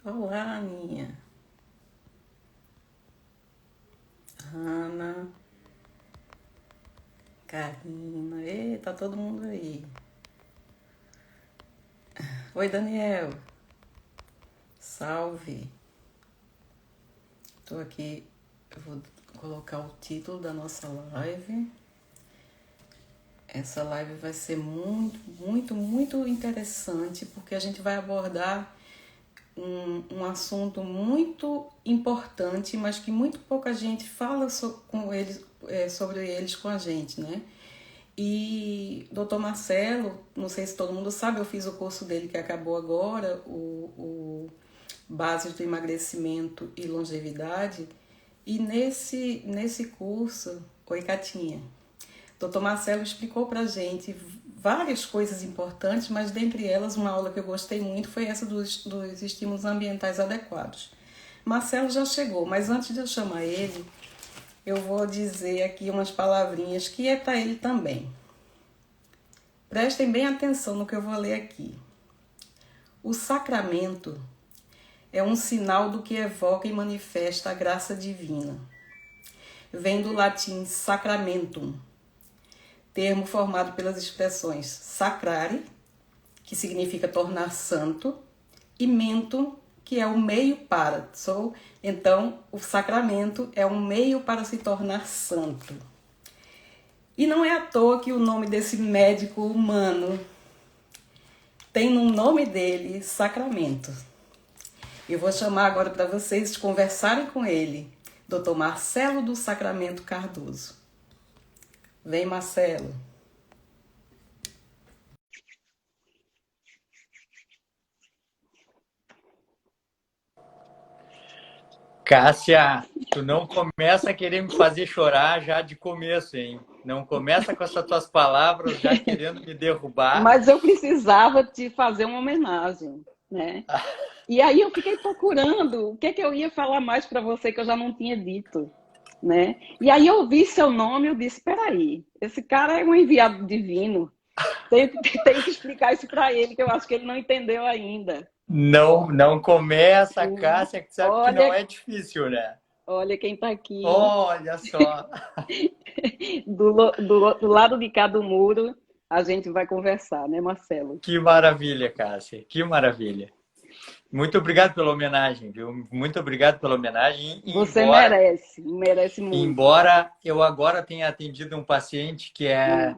Olá, Aninha. Ana, Karina. Ei, tá todo mundo aí. Oi, Daniel. Salve. Tô aqui, eu vou colocar o título da nossa live. Essa live vai ser muito interessante, porque a gente vai abordar um assunto muito importante, mas que muito pouca gente fala sobre eles com a gente, né? E Dr. Marcelo, não sei se todo mundo sabe, eu fiz o curso dele que acabou agora, o Bases do Emagrecimento e Longevidade. E nesse curso, oi Catinha, Dr. Marcelo explicou pra gente várias coisas importantes, mas dentre elas uma aula que eu gostei muito foi essa dos estímulos ambientais adequados. Marcelo já chegou, mas antes de eu chamar ele, eu vou dizer aqui umas palavrinhas que é para ele também. Prestem bem atenção no que eu vou ler aqui. O sacramento é um sinal do que evoca e manifesta a graça divina. Vem do latim sacramentum, termo formado pelas expressões sacrare, que significa tornar santo, e mentum, que é o meio para. Então, o sacramento é um meio para se tornar santo. E não é à toa que o nome desse médico humano tem no nome dele sacramento. Eu vou chamar agora para vocês conversarem com ele, Dr. Marcelo do Sacramento Cardoso. Vem, Marcelo. Cássia, tu não começa a querer me fazer chorar já de começo, hein? Não começa com essas tuas palavras já querendo me derrubar. Mas eu precisava te fazer uma homenagem, né? E aí eu fiquei procurando o que é que eu ia falar mais para você que eu já não tinha dito, né? E aí eu vi seu nome e eu disse, peraí, esse cara é um enviado divino. Tem que explicar isso para ele, que eu acho que ele não entendeu ainda. Não começa, Cássia, que sabe que não Olha, é difícil, né? olha quem está aqui, Olha só. do lado de cá do muro, a gente vai conversar, né, Marcelo? Que maravilha, Cássia, que maravilha. Muito obrigado pela homenagem, viu? Muito obrigado pela homenagem. Você merece muito. Embora eu agora tenha atendido um paciente que é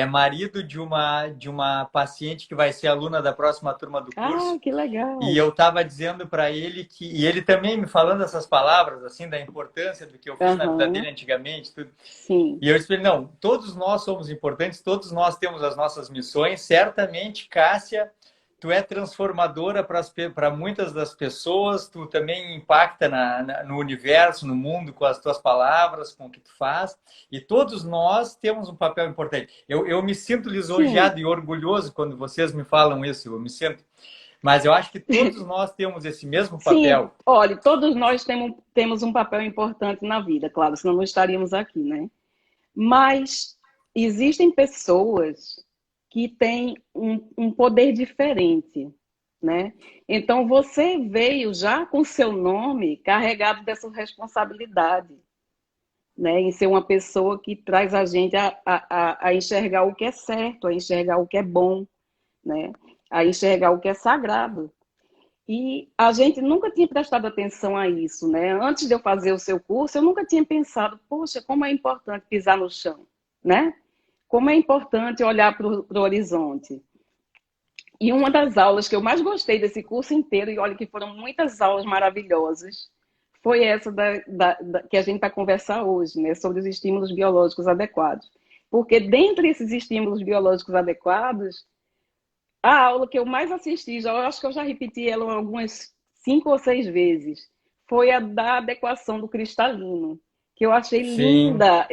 marido de uma paciente que vai ser aluna da próxima turma do curso. Ah, que legal. E eu estava dizendo para ele que... E ele também me falando essas palavras, assim, da importância do que eu fiz na vida dele antigamente. Tudo. Sim. E eu disse para ele, não, todos nós somos importantes, todos nós temos as nossas missões. Certamente, Cássia, tu é transformadora para muitas das pessoas, tu também impacta no universo, no mundo, com as tuas palavras, com o que tu faz, e todos nós temos um papel importante. Eu me sinto lisonjeado e orgulhoso quando vocês me falam isso, eu me sinto. Mas eu acho que todos nós temos esse mesmo papel. Sim, olha, todos nós temos um papel importante na vida, claro, senão não estaríamos aqui, né? Mas existem pessoas que têm um poder diferente, né? Então, você veio já com seu nome carregado dessa responsabilidade, né? Em ser uma pessoa que traz a gente a enxergar o que é certo, a enxergar o que é bom, né? A enxergar o que é sagrado. E a gente nunca tinha prestado atenção a isso, né? Antes de eu fazer o seu curso, eu nunca tinha pensado, poxa, como é importante pisar no chão, né? Como é importante olhar para o horizonte. E uma das aulas que eu mais gostei desse curso inteiro, e olha que foram muitas aulas maravilhosas, foi essa que a gente vai conversar hoje, né? Sobre os estímulos biológicos adequados. Porque dentre esses estímulos biológicos adequados, a aula que eu mais assisti, eu acho que eu já repeti ela algumas 5 ou 6 vezes, foi a da adequação do cristalino, que eu achei linda,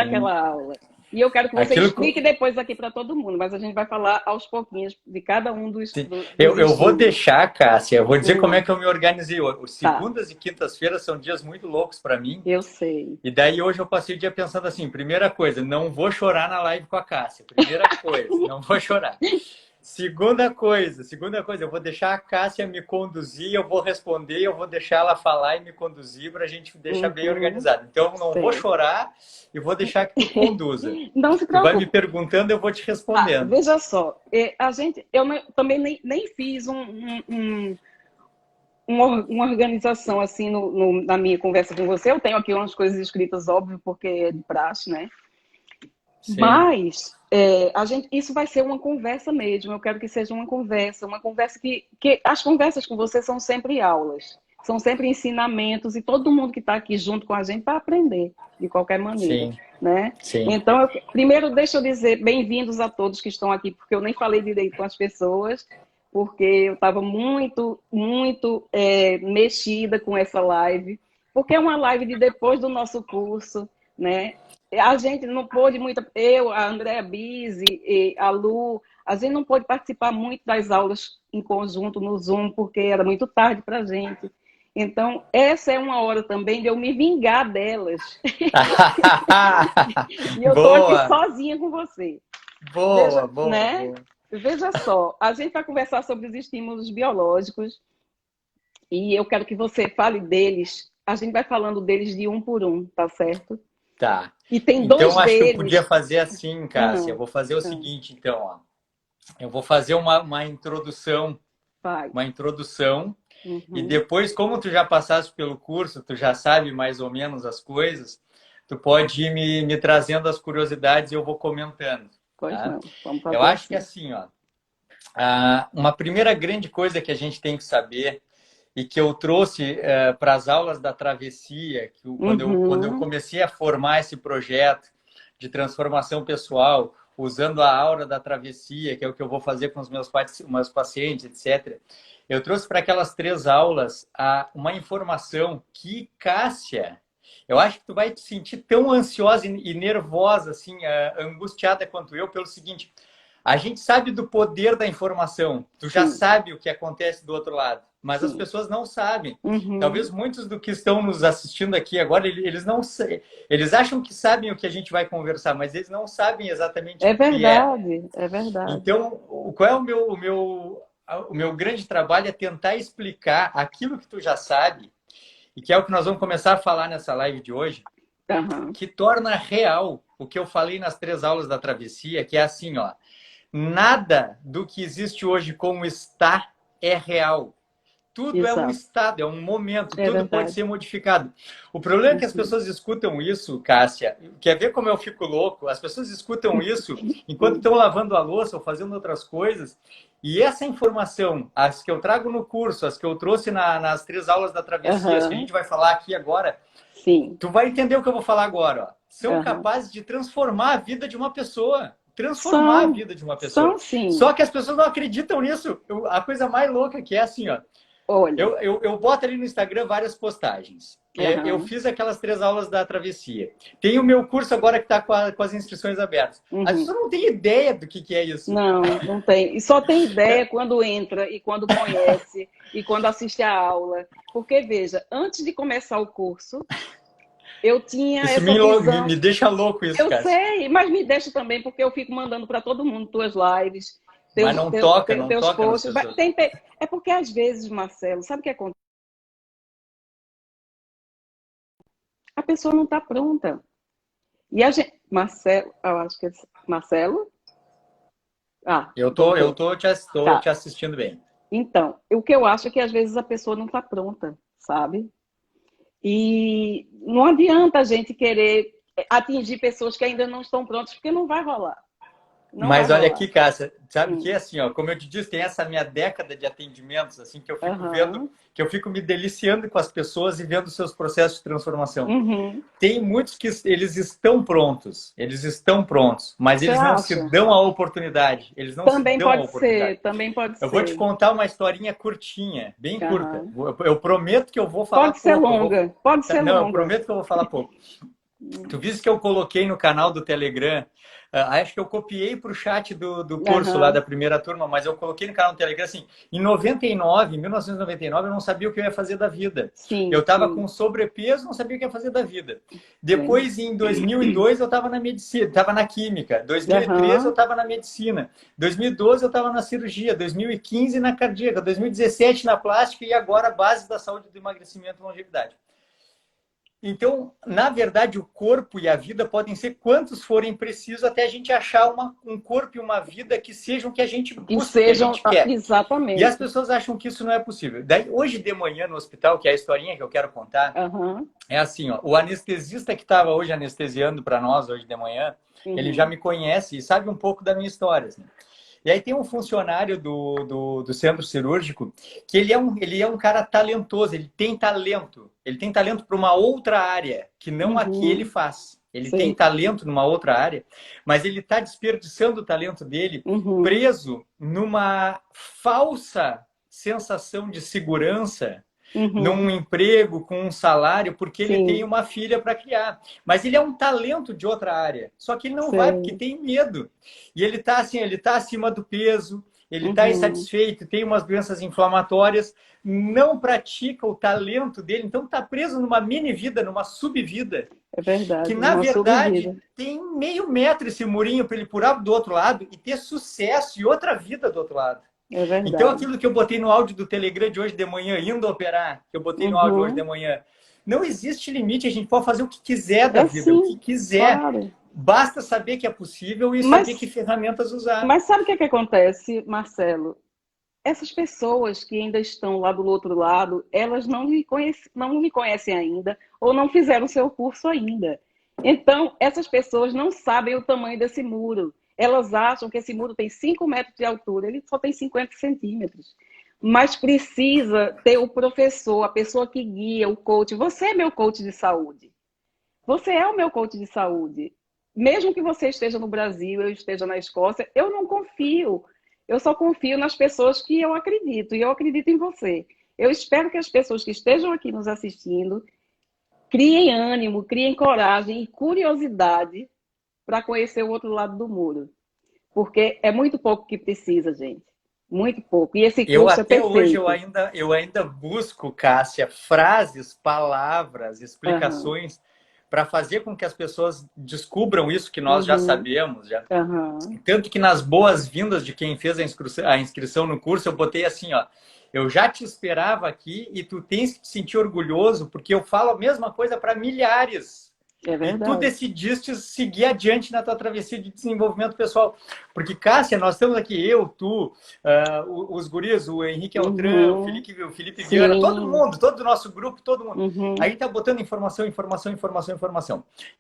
aquela aula. E eu quero que você explique depois aqui para todo mundo, mas a gente vai falar aos pouquinhos de cada um dos eu vou deixar, Cássia, eu vou dizer como é que eu me organizei. Segundas e quintas-feiras são dias muito loucos para mim. Eu sei. E daí hoje eu passei o dia pensando assim, primeira coisa, não vou chorar na live com a Cássia. Primeira coisa, não vou chorar. segunda coisa, eu vou deixar a Cássia me conduzir, eu vou responder, eu vou deixar ela falar e me conduzir para a gente deixar bem organizado. Então, eu não vou chorar e vou deixar que tu conduza. Não se Tu vai preocupe. me perguntando, eu vou te respondendo. Veja só, eu também nem fiz uma organização assim na minha conversa com você. Eu tenho aqui umas coisas escritas, óbvio, porque é de praxe, né? Sim. Mas isso vai ser uma conversa mesmo. Eu quero que seja uma conversa que as conversas com você são sempre aulas, são sempre ensinamentos, e todo mundo que está aqui junto com a gente vai aprender de qualquer maneira. Sim. Né? Sim. Então, primeiro deixa eu dizer bem-vindos a todos que estão aqui, porque eu nem falei direito com as pessoas, porque eu estava muito mexida com essa live, porque é uma live de depois do nosso curso, né? A gente não pôde muito, eu, a Andréa Bise e a Lu, a gente não pôde participar muito das aulas em conjunto no Zoom, porque era muito tarde para a gente. Então, essa é uma hora também de eu me vingar delas. E eu estou aqui sozinha com você. Boa. Veja só, a gente vai conversar sobre os estímulos biológicos e eu quero que você fale deles. A gente vai falando deles de um por um, tá certo? Tá. E tem então, dois acho deles. que eu podia fazer assim, Cássia. Eu vou fazer o seguinte, então. Ó. Eu vou fazer uma introdução. Uma introdução. E depois, como tu já passaste pelo curso, tu já sabe mais ou menos as coisas, tu pode ir me trazendo as curiosidades e eu vou comentando. Pois tá? não, vamos fazer eu acho que assim, ó, uma primeira grande coisa que a gente tem que saber e que eu trouxe para as aulas da travessia, quando eu comecei a formar esse projeto de transformação pessoal, usando a aura da travessia, que é o que eu vou fazer com os meus pacientes, etc., eu trouxe para aquelas 3 aulas uma informação que, Cássia, eu acho que tu vai te sentir tão ansiosa e nervosa, assim, angustiada quanto eu, pelo seguinte: a gente sabe do poder da informação, tu já sabe o que acontece do outro lado, mas as pessoas não sabem. Talvez muitos do que estão nos assistindo aqui agora, eles não sei, eles acham que sabem o que a gente vai conversar, mas eles não sabem exatamente o que é. É verdade. Então, qual é o meu grande trabalho é tentar explicar aquilo que tu já sabe, e que é o que nós vamos começar a falar nessa live de hoje, que torna real o que eu falei nas 3 aulas da travessia, que é assim, ó, nada do que existe hoje como está é real. Tudo é um estado, é um momento, tudo pode ser modificado. O problema é que as pessoas escutam isso, Cássia, quer ver como eu fico louco? As pessoas escutam isso enquanto estão lavando a louça ou fazendo outras coisas, e essa informação, as que eu trago no curso, as que eu trouxe nas 3 aulas da travessia, as que a gente vai falar aqui agora, tu vai entender o que eu vou falar agora, ó. São capazes de transformar a vida de uma pessoa. Transformar a vida de uma pessoa. Só que as pessoas não acreditam nisso. A coisa mais louca que é assim, ó. Olha. Eu boto ali no Instagram várias postagens. Eu fiz aquelas 3 aulas da travessia. Tem o meu curso agora que está com as inscrições abertas. As pessoas não têm ideia do que é isso. Não tem. E só tem ideia quando entra e quando conhece e quando assiste a aula. Porque, veja, antes de começar o curso, eu tinha isso essa visão... me deixa louco isso, Eu sei, mas me deixa também, porque eu fico mandando para todo mundo tuas lives. Mas não toca nas pessoas. É porque às vezes, Marcelo, sabe o que acontece? A pessoa não está pronta. E a gente... Marcelo, eu acho que é Marcelo? Eu tô te assistindo bem. Então, o que eu acho é que às vezes a pessoa não está pronta, sabe? E não adianta a gente querer atingir pessoas que ainda não estão prontas, porque não vai rolar. Mas olha aqui, Cássia, sabe que assim, ó, como eu te disse, tem essa minha década de atendimentos, assim, que eu fico vendo, que eu fico me deliciando com as pessoas e vendo seus processos de transformação. Tem muitos que eles estão prontos, mas eles não se dão a oportunidade. Eles não se dão a oportunidade. Também pode ser. Eu vou te contar uma historinha curtinha, bem curta. Eu prometo que eu vou falar pouco. Pode ser longa. Não, eu prometo que eu vou falar pouco. Tu viste que eu coloquei no canal do Telegram? Acho que eu copiei para o chat do curso lá da primeira turma, mas eu coloquei no canal do Telegram assim, em 1999, eu não sabia o que eu ia fazer da vida. Sim, Eu estava sim. com sobrepeso, não sabia o que ia fazer da vida. Bem. Depois, em 2002, eu estava na medicina, estava na química. 2013, eu estava na medicina. 2012, eu estava na cirurgia. 2015, na cardíaca. 2017, na plástica. E agora, a base da saúde, do emagrecimento e longevidade. Então, na verdade, o corpo e a vida podem ser quantos forem precisos até a gente achar um corpo e uma vida que sejam o que a gente Que busca, o que a sejam, gente quer. E as exatamente. pessoas acham que isso não é possível. Daí, hoje de manhã no hospital, que é a historinha que eu quero contar, é assim, ó, o anestesista que estava hoje anestesiando para nós, hoje de manhã, ele já me conhece e sabe um pouco da minha história. Assim. E aí tem um funcionário do centro cirúrgico que ele é um cara talentoso, ele tem talento para uma outra área que não a que ele faz. Ele tem talento numa outra área, mas ele está desperdiçando o talento dele preso numa falsa sensação de segurança, num emprego com um salário, porque ele tem uma filha para criar. Mas ele é um talento de outra área. Só que ele não vai porque tem medo. E ele está assim, ele está acima do peso, ele está insatisfeito, tem umas doenças inflamatórias, não pratica o talento dele, então está preso numa mini-vida, numa subvida. É verdade. Que, na verdade, tem meio metro esse murinho para ele pular do outro lado e ter sucesso e outra vida do outro lado. É verdade. Então, aquilo que eu botei no áudio do Telegram de hoje de manhã, indo operar, que eu botei no áudio hoje de manhã, não existe limite, a gente pode fazer o que quiser da vida, o que quiser. Claro. Basta saber que é possível e saber que ferramentas usar. Mas sabe o que é que acontece, Marcelo? Essas pessoas que ainda estão lá do outro lado, elas não me conhecem ainda ou não fizeram o seu curso ainda. Então, essas pessoas não sabem o tamanho desse muro. Elas acham que esse muro tem 5 metros de altura, ele só tem 50 centímetros. Mas precisa ter o professor, a pessoa que guia, o coach. Você é meu coach de saúde. Você é o meu coach de saúde. Mesmo que você esteja no Brasil, eu esteja na Escócia, eu não confio. Eu só confio nas pessoas que eu acredito, e eu acredito em você. Eu espero que as pessoas que estejam aqui nos assistindo criem ânimo, criem coragem e curiosidade para conhecer o outro lado do muro. Porque é muito pouco que precisa, gente. Muito pouco. E esse curso é perfeito. Hoje eu ainda busco, Cássia, frases, palavras, explicações para fazer com que as pessoas descubram isso que nós já sabemos. Já. Tanto que nas boas-vindas de quem fez a inscrição no curso, eu botei assim, ó, eu já te esperava aqui e tu tens que te sentir orgulhoso, porque eu falo a mesma coisa para milhares. É verdade. E tu decidiste seguir adiante na tua travessia de desenvolvimento pessoal. Porque, Cássia, nós estamos aqui, eu, tu, os guris, o Henrique Altran, o Felipe Viana, todo mundo, todo o nosso grupo, todo mundo. Aí tá botando informação.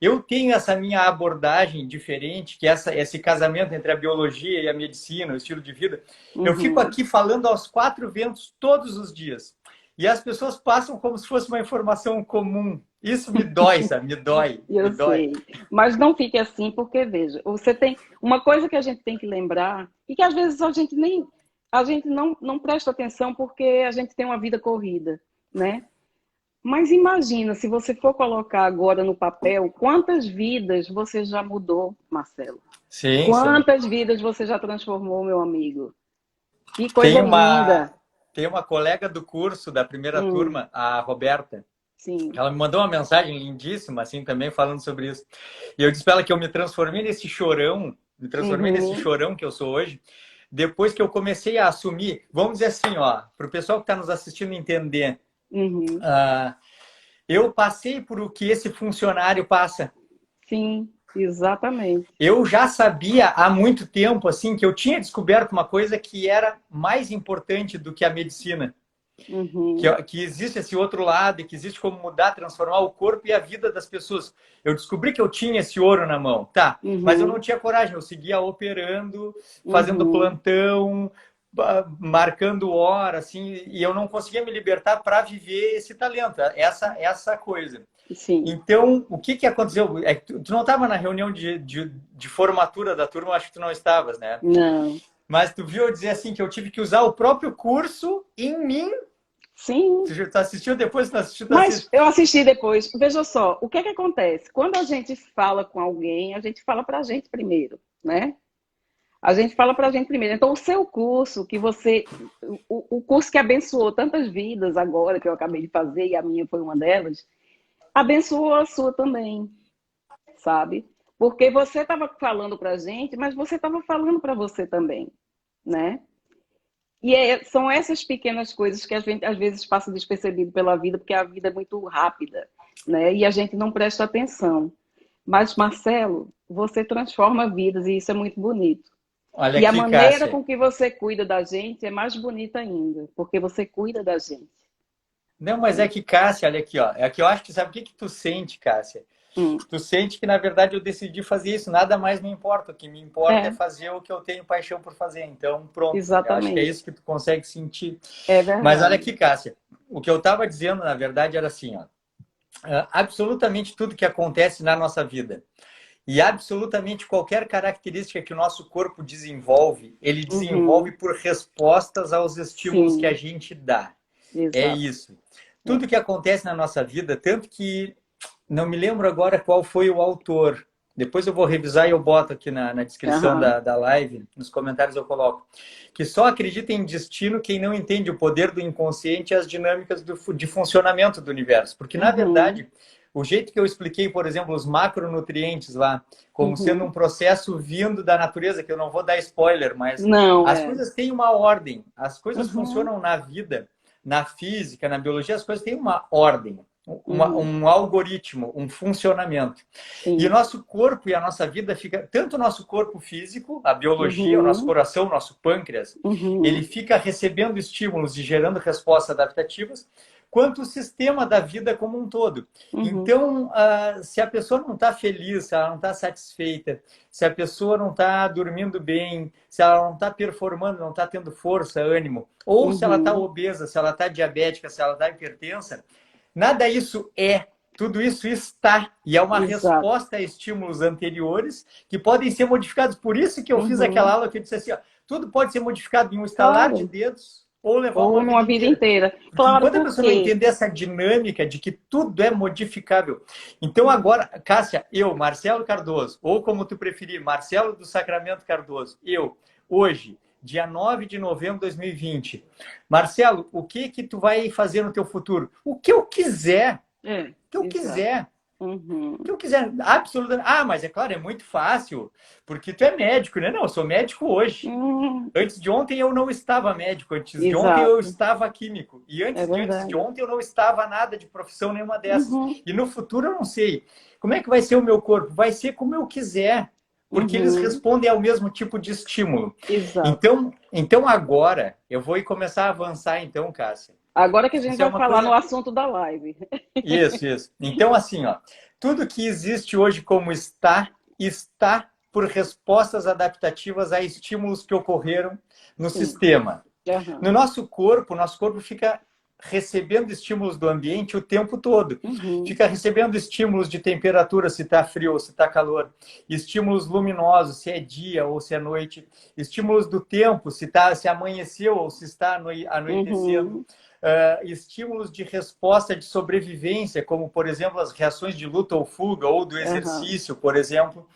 Eu tenho essa minha abordagem diferente, que é esse casamento entre a biologia e a medicina, o estilo de vida. Eu fico aqui falando aos 4 ventos todos os dias. E as pessoas passam como se fosse uma informação comum. Isso me dói, sabe? Me dói. Eu sei. Mas não fique assim, porque, veja, você tem uma coisa que a gente tem que lembrar, e que às vezes a gente não presta atenção porque a gente tem uma vida corrida, né? Mas imagina, se você for colocar agora no papel, quantas vidas você já mudou, Marcelo? Sim. Quantas vidas você já transformou, meu amigo? Que coisa linda! Tem uma colega do curso da primeira turma, a Roberta. Sim. Ela me mandou uma mensagem lindíssima, assim, também falando sobre isso. E eu disse para ela que eu me transformei nesse chorão, que eu sou hoje, depois que eu comecei a assumir, vamos dizer assim, ó, para o pessoal que está nos assistindo entender, eu passei por o que esse funcionário passa. Sim, exatamente. Eu já sabia há muito tempo, assim, que eu tinha descoberto uma coisa que era mais importante do que a medicina. Que existe esse outro lado, e que existe como mudar, transformar o corpo e a vida das pessoas. Eu descobri que eu tinha esse ouro na mão, tá? Mas eu não tinha coragem, eu seguia operando, fazendo plantão, marcando hora, assim, e eu não conseguia me libertar para viver esse talento, essa coisa. Sim. Então, o que aconteceu? Tu não estava na reunião de formatura da turma, acho que tu não estavas, né? Não. Mas tu viu eu dizer assim que eu tive que usar o próprio curso em mim Sim, Tu assistiu depois? Não assistiu? Tu mas assistiu. eu assisti depois. Veja só, o que é que acontece? Quando a gente fala com alguém, a gente fala para a gente primeiro, né? A gente fala para a gente primeiro. Então, o seu curso, que você. O curso que abençoou tantas vidas agora, que eu acabei de fazer, e a minha foi uma delas, abençoou a sua também, sabe? Porque você estava falando para a gente, mas você estava falando para você também, né? E são essas pequenas coisas que a gente às vezes passa despercebido pela vida, porque a vida é muito rápida, né? E a gente não presta atenção. Mas, Marcelo, você transforma vidas e isso é muito bonito. Olha E a aqui, maneira Cássia. com que você cuida da gente é mais bonita ainda, porque você cuida da gente. Não, mas é que, Cássia, olha aqui, ó. É que eu acho que sabe o que que tu sente, Cássia? Hum, Tu sente que, na verdade, eu decidi fazer isso, nada mais me importa. O que me importa é é, fazer o que eu tenho paixão por fazer. Então, pronto. Eu acho que é exatamente. isso que tu consegue sentir. É Mas olha verdade. aqui, Cássia, o que eu estava dizendo, na verdade, era assim, ó. Absolutamente tudo que acontece na nossa vida e absolutamente qualquer característica que o nosso corpo desenvolve, ele desenvolve Uhum, por respostas aos estímulos que a sim, gente dá. É exato. isso. É. Tudo que acontece na nossa vida, tanto que não me lembro agora qual foi o autor. Depois eu vou revisar e eu boto aqui na descrição Aham, da live, nos comentários eu coloco. Que só acredita em destino quem não entende o poder do inconsciente e as dinâmicas de funcionamento do universo. Porque, na uhum, verdade, o jeito que eu expliquei, por exemplo, os macronutrientes lá, como sendo um uhum. processo vindo da natureza, que eu não vou dar spoiler, mas Não, as é. coisas têm uma ordem, as coisas Uhum, funcionam na vida, na física, na biologia, as coisas têm uma ordem, uhum, um algoritmo, um funcionamento. E o sim. nosso corpo e a nossa vida fica, tanto o nosso corpo físico, a biologia, o nosso Uhum, coração, o nosso pâncreas, ele uhum, fica recebendo estímulos e gerando respostas adaptativas, quanto o sistema da vida como um todo. uhum, Então, se a pessoa não está feliz, se ela não está satisfeita, se a pessoa não está dormindo bem, se ela não está performando, não está tendo força, ânimo, ou se ela está uhum. obesa, se ela está diabética, se ela está hipertensa, nada isso é. Tudo isso está. E é uma Exato. resposta a estímulos anteriores que podem ser modificados. Por isso que eu fiz aquela Uhum. aula que eu disse assim, ó, tudo pode ser modificado em um estalar de Claro. dedos ou levar Ou uma vida numa vida inteira. inteira. Porque Claro, enquanto a por pessoa não quê? entender essa dinâmica de que tudo é modificável, então Uhum. agora, Cássia, eu, Marcelo Cardoso, ou como tu preferir, Marcelo do Sacramento Cardoso, eu, hoje, dia 9 de novembro de 2020, Marcelo, o que que tu vai fazer no teu futuro? O que eu quiser, É, o que eu exato. quiser. O que Uhum. eu quiser, absolutamente. Ah, mas é claro, é muito fácil, porque tu é médico, né? Não, eu sou médico hoje. Hum, Antes de ontem eu não estava médico, antes de ontem eu exato. estava químico. E É antes de verdade. ontem eu não estava nada de profissão nenhuma dessas. Uhum. E no futuro eu não sei. Como é que vai ser o meu corpo? Vai ser como eu quiser, porque eles Uhum. respondem ao mesmo tipo de estímulo. Exato. Então agora eu vou começar a avançar então, Cássia. Agora que a gente Isso é vai uma falar no coisa. assunto da live. Isso, isso. Então, assim, ó, tudo que existe hoje como está, está por respostas adaptativas a estímulos que ocorreram no Sim. sistema. Aham. No nosso corpo fica recebendo estímulos do ambiente o tempo todo. Uhum. Fica recebendo estímulos de temperatura, se está frio ou se está calor, estímulos luminosos, se é dia ou se é noite, estímulos do tempo, se amanheceu ou se está anoitecendo, Uhum. estímulos de resposta de sobrevivência, como, por exemplo, as reações de luta ou fuga, ou do Aham. exercício, por exemplo.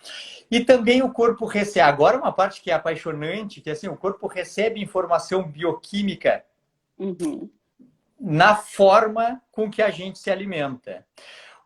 E também o corpo recebe. Agora, uma parte que é apaixonante, que assim, o corpo recebe informação bioquímica Uhum. na forma com que a gente se alimenta.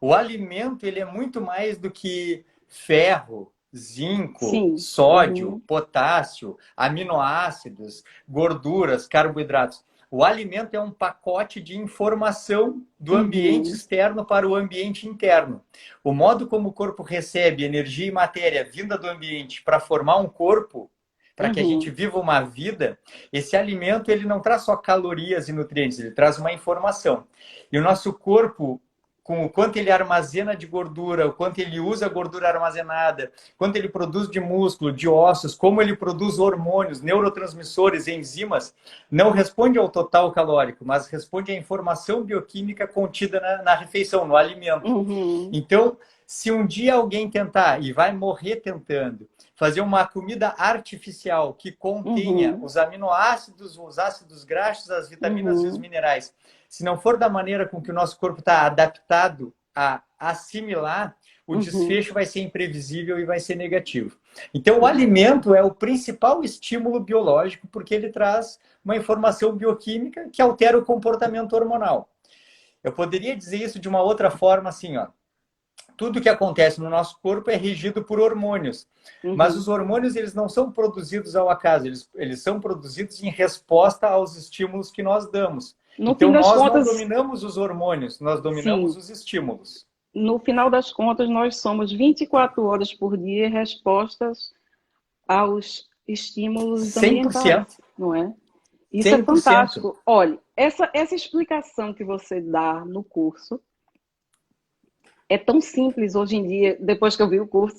O alimento ele é muito mais do que ferro, zinco, Sim. sódio, Uhum. potássio, aminoácidos, gorduras, carboidratos. O alimento é um pacote de informação do ambiente Uhum. externo para o ambiente interno. O modo como o corpo recebe energia e matéria vinda do ambiente para formar um corpo, para que a gente Uhum. viva uma vida, esse alimento ele não traz só calorias e nutrientes, ele traz uma informação. E o nosso corpo, com o quanto ele armazena de gordura, o quanto ele usa a gordura armazenada, quanto ele produz de músculo, de ossos, como ele produz hormônios, neurotransmissores, enzimas, não responde ao total calórico, mas responde à informação bioquímica contida na refeição, no alimento. Uhum. Então, se um dia alguém tentar, e vai morrer tentando, fazer uma comida artificial que contenha Uhum. os aminoácidos, os ácidos graxos, as vitaminas e os Uhum. minerais, se não for da maneira com que o nosso corpo está adaptado a assimilar, o desfecho vai ser imprevisível e vai ser negativo. Então, o alimento é o principal estímulo biológico, porque ele traz uma informação bioquímica que altera o comportamento hormonal. Eu poderia dizer isso de uma outra forma, assim, ó. Tudo que acontece no nosso corpo é regido por hormônios. Mas os hormônios, eles não são produzidos ao acaso, eles são produzidos em resposta aos estímulos que nós damos. Então, nós não dominamos os hormônios, nós dominamos os estímulos. No final das contas, nós somos 24 horas por dia respostas aos estímulos ambientais, não é? Isso 100%. É fantástico. Olha, essa explicação que você dá no curso é tão simples hoje em dia, depois que eu vi o curso.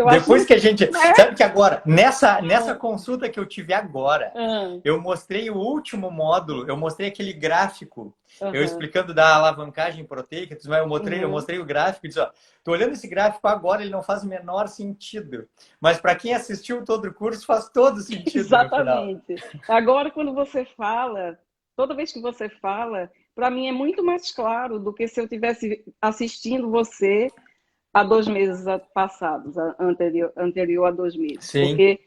Depois que a gente... Sabe que agora, nessa consulta que eu tive agora, eu mostrei o último módulo, eu mostrei aquele gráfico, eu explicando da alavancagem proteica, mas eu mostrei o gráfico e disse, ó, tô olhando esse gráfico agora, ele não faz o menor sentido. Mas para quem assistiu todo o curso, faz todo sentido. Exatamente. Agora, quando você fala, toda vez que você fala, para mim é muito mais claro do que se eu estivesse assistindo você há 2 meses passados, anterior a 2 meses. Sim. Porque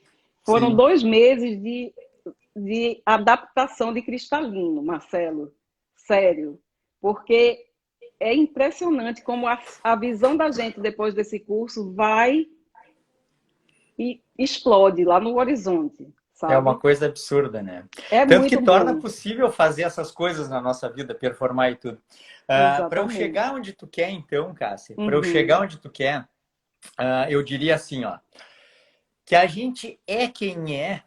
foram 2 meses de adaptação de cristalino, Marcelo. Sério. Porque é impressionante como a visão da gente depois desse curso vai e explode lá no horizonte. Sabe? É uma coisa absurda, né? Tanto que torna possível fazer essas coisas na nossa vida, performar e tudo. Para eu chegar onde tu quer, então, Cássia, para eu chegar onde tu quer, eu diria assim, ó, que a gente é quem é,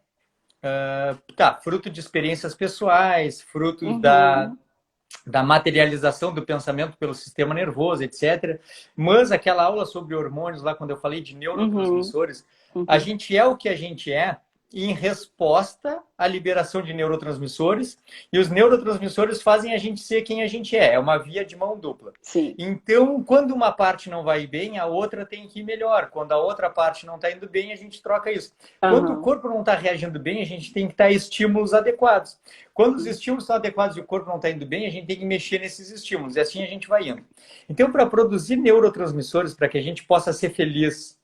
fruto de experiências pessoais, fruto da materialização do pensamento pelo sistema nervoso, etc. Mas aquela aula sobre hormônios, lá quando eu falei de neurotransmissores, a gente é o que a gente é em resposta à liberação de neurotransmissores, e os neurotransmissores fazem a gente ser quem a gente é. É uma via de mão dupla. Sim. Então, quando uma parte não vai bem, a outra tem que ir melhor. Quando a outra parte não está indo bem, a gente troca isso. Quando o corpo não está reagindo bem, a gente tem que dar estímulos adequados. Quando os estímulos estão adequados e o corpo não está indo bem, a gente tem que mexer nesses estímulos. E assim a gente vai indo. Então, para produzir neurotransmissores, para que a gente possa ser feliz,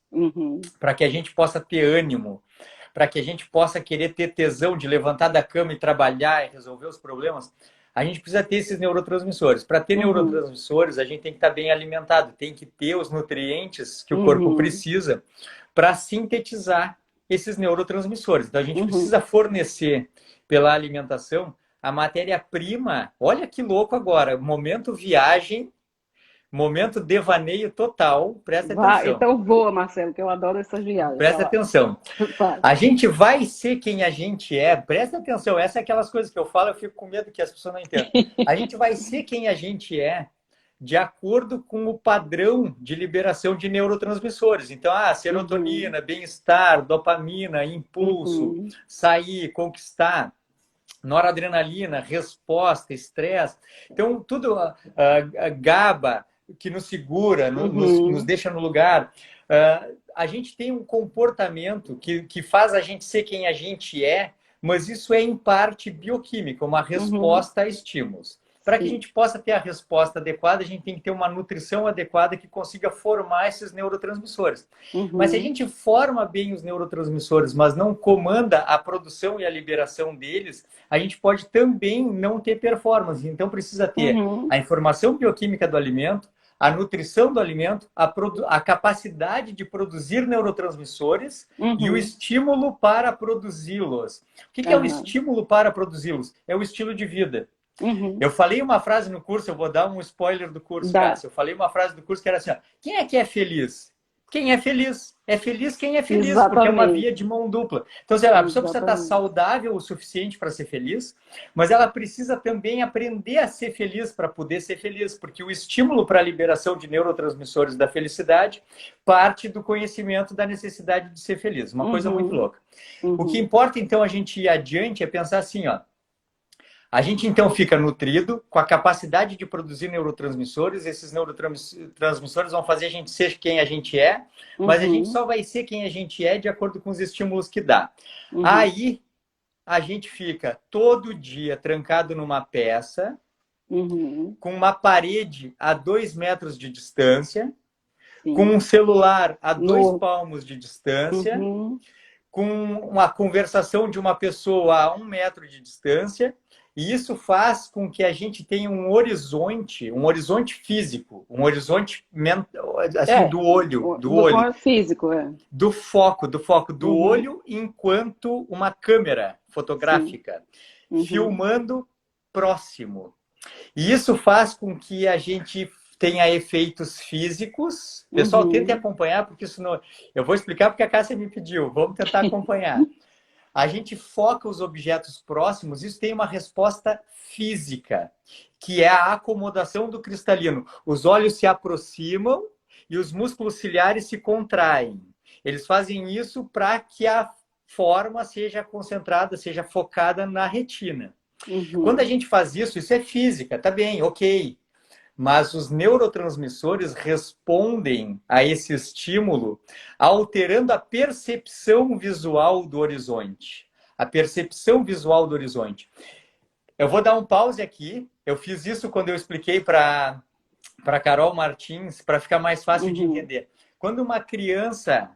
para que a gente possa ter ânimo, para que a gente possa querer ter tesão de levantar da cama e trabalhar e resolver os problemas, a gente precisa ter esses neurotransmissores. Para ter neurotransmissores, a gente tem que estar bem alimentado, tem que ter os nutrientes que o corpo precisa para sintetizar esses neurotransmissores. Então, a gente precisa fornecer, pela alimentação, a matéria-prima. Olha que louco agora, momento viagem, momento devaneio total, presta atenção. Então voa, Marcelo, que eu adoro essas viagens. Presta atenção. A gente vai ser quem a gente é. Presta atenção, essa é aquelas coisas que eu falo, eu fico com medo que as pessoas não entendam. A gente vai ser quem a gente é de acordo com o padrão de liberação de neurotransmissores. Então, serotonina, bem-estar, dopamina, impulso, sair, conquistar, noradrenalina, resposta, estresse. Então, tudo, GABA, que nos segura, nos deixa no lugar. A gente tem um comportamento que faz a gente ser quem a gente é, mas isso é, em parte, bioquímica, uma resposta a estímulos. Para que a gente possa ter a resposta adequada, a gente tem que ter uma nutrição adequada que consiga formar esses neurotransmissores. Mas se a gente forma bem os neurotransmissores, mas não comanda a produção e a liberação deles, a gente pode também não ter performance. Então precisa ter a informação bioquímica do alimento, a nutrição do alimento, a capacidade de produzir neurotransmissores e o estímulo para produzi-los. O que é o estímulo para produzi-los? É o estilo de vida. Eu falei uma frase no curso, eu vou dar um spoiler do curso, Cássia. Eu falei uma frase do curso que era assim, ó, quem é que é feliz? Quem é feliz? É feliz quem é feliz, Exatamente. Porque é uma via de mão dupla. Então, a pessoa precisa estar saudável o suficiente para ser feliz, mas ela precisa também aprender a ser feliz para poder ser feliz, porque o estímulo para a liberação de neurotransmissores da felicidade parte do conhecimento da necessidade de ser feliz. Uma coisa muito louca. O que importa, então, a gente ir adiante é pensar assim, ó, a gente, então, fica nutrido, com a capacidade de produzir neurotransmissores. Esses neurotransmissores vão fazer a gente ser quem a gente é, mas a gente só vai ser quem a gente é de acordo com os estímulos que dá. Aí, a gente fica todo dia trancado numa peça, Uhum. com uma parede a 2 metros de distância, Sim. com um celular a 2 No... palmos de distância, Uhum. com uma conversação de uma pessoa a 1 metro de distância, e isso faz com que a gente tenha um horizonte físico, um horizonte mental, assim, É, do olho, do ponto físico, é. do Uhum. olho, enquanto uma câmera Sim. fotográfica Uhum. filmando próximo. E isso faz com que a gente tenha efeitos físicos. Pessoal, tente Uhum. acompanhar, porque isso não. Eu vou explicar porque a Cássia me pediu. Vamos tentar acompanhar. A gente foca os objetos próximos, isso tem uma resposta física, que é a acomodação do cristalino. Os olhos se aproximam e os músculos ciliares se contraem. Eles fazem isso para que a forma seja concentrada, seja focada na retina. Quando a Uhum. gente faz isso, isso é física, tá bem, ok. Mas os neurotransmissores respondem a esse estímulo alterando a percepção visual do horizonte. A percepção visual do horizonte. Eu vou dar um pause aqui. Eu fiz isso quando eu expliquei para Carol Martins, para ficar mais fácil de Uhum. entender. Quando uma criança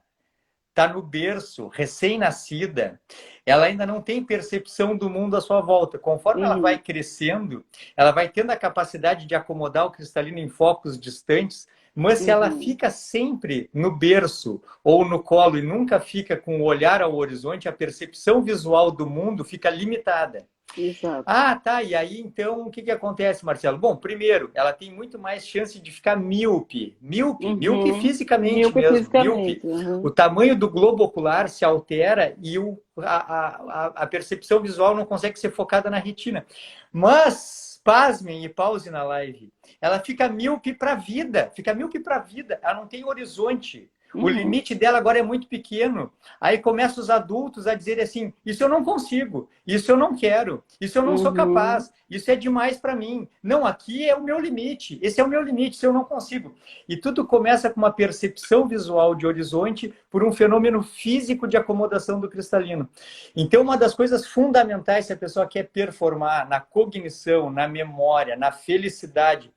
está no berço, recém-nascida, ela ainda não tem percepção do mundo à sua volta. Conforme ela vai Uhum. crescendo, ela vai tendo a capacidade de acomodar o cristalino em focos distantes, mas se ela Uhum. fica sempre no berço ou no colo e nunca fica com o olhar ao horizonte, a percepção visual do mundo fica limitada. Exato. Ah, tá. E aí, então, o que que acontece, Marcelo? Bom, primeiro, ela tem muito mais chance de ficar míope. Míope Uhum. fisicamente Míope mesmo. Míope. fisicamente. Uhum. O tamanho do globo ocular se altera e a percepção visual não consegue ser focada na retina. Mas, pasmem e pause na live, ela fica míope para a vida. Fica míope para a vida. Ela não tem horizonte. O Uhum. limite dela agora é muito pequeno. Aí começam os adultos a dizer assim: isso eu não consigo, isso eu não quero, isso eu não sou Uhum. capaz, isso é demais para mim. Não, aqui é o meu limite, esse é o meu limite, isso eu não consigo. E tudo começa com uma percepção visual de horizonte por um fenômeno físico de acomodação do cristalino. Então, uma das coisas fundamentais, se a pessoa quer performar na cognição, na memória, na felicidade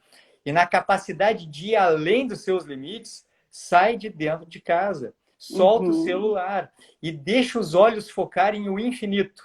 e na capacidade de ir além dos seus limites, sai de dentro de casa, solta o Uhum. celular e deixa os olhos focarem no infinito.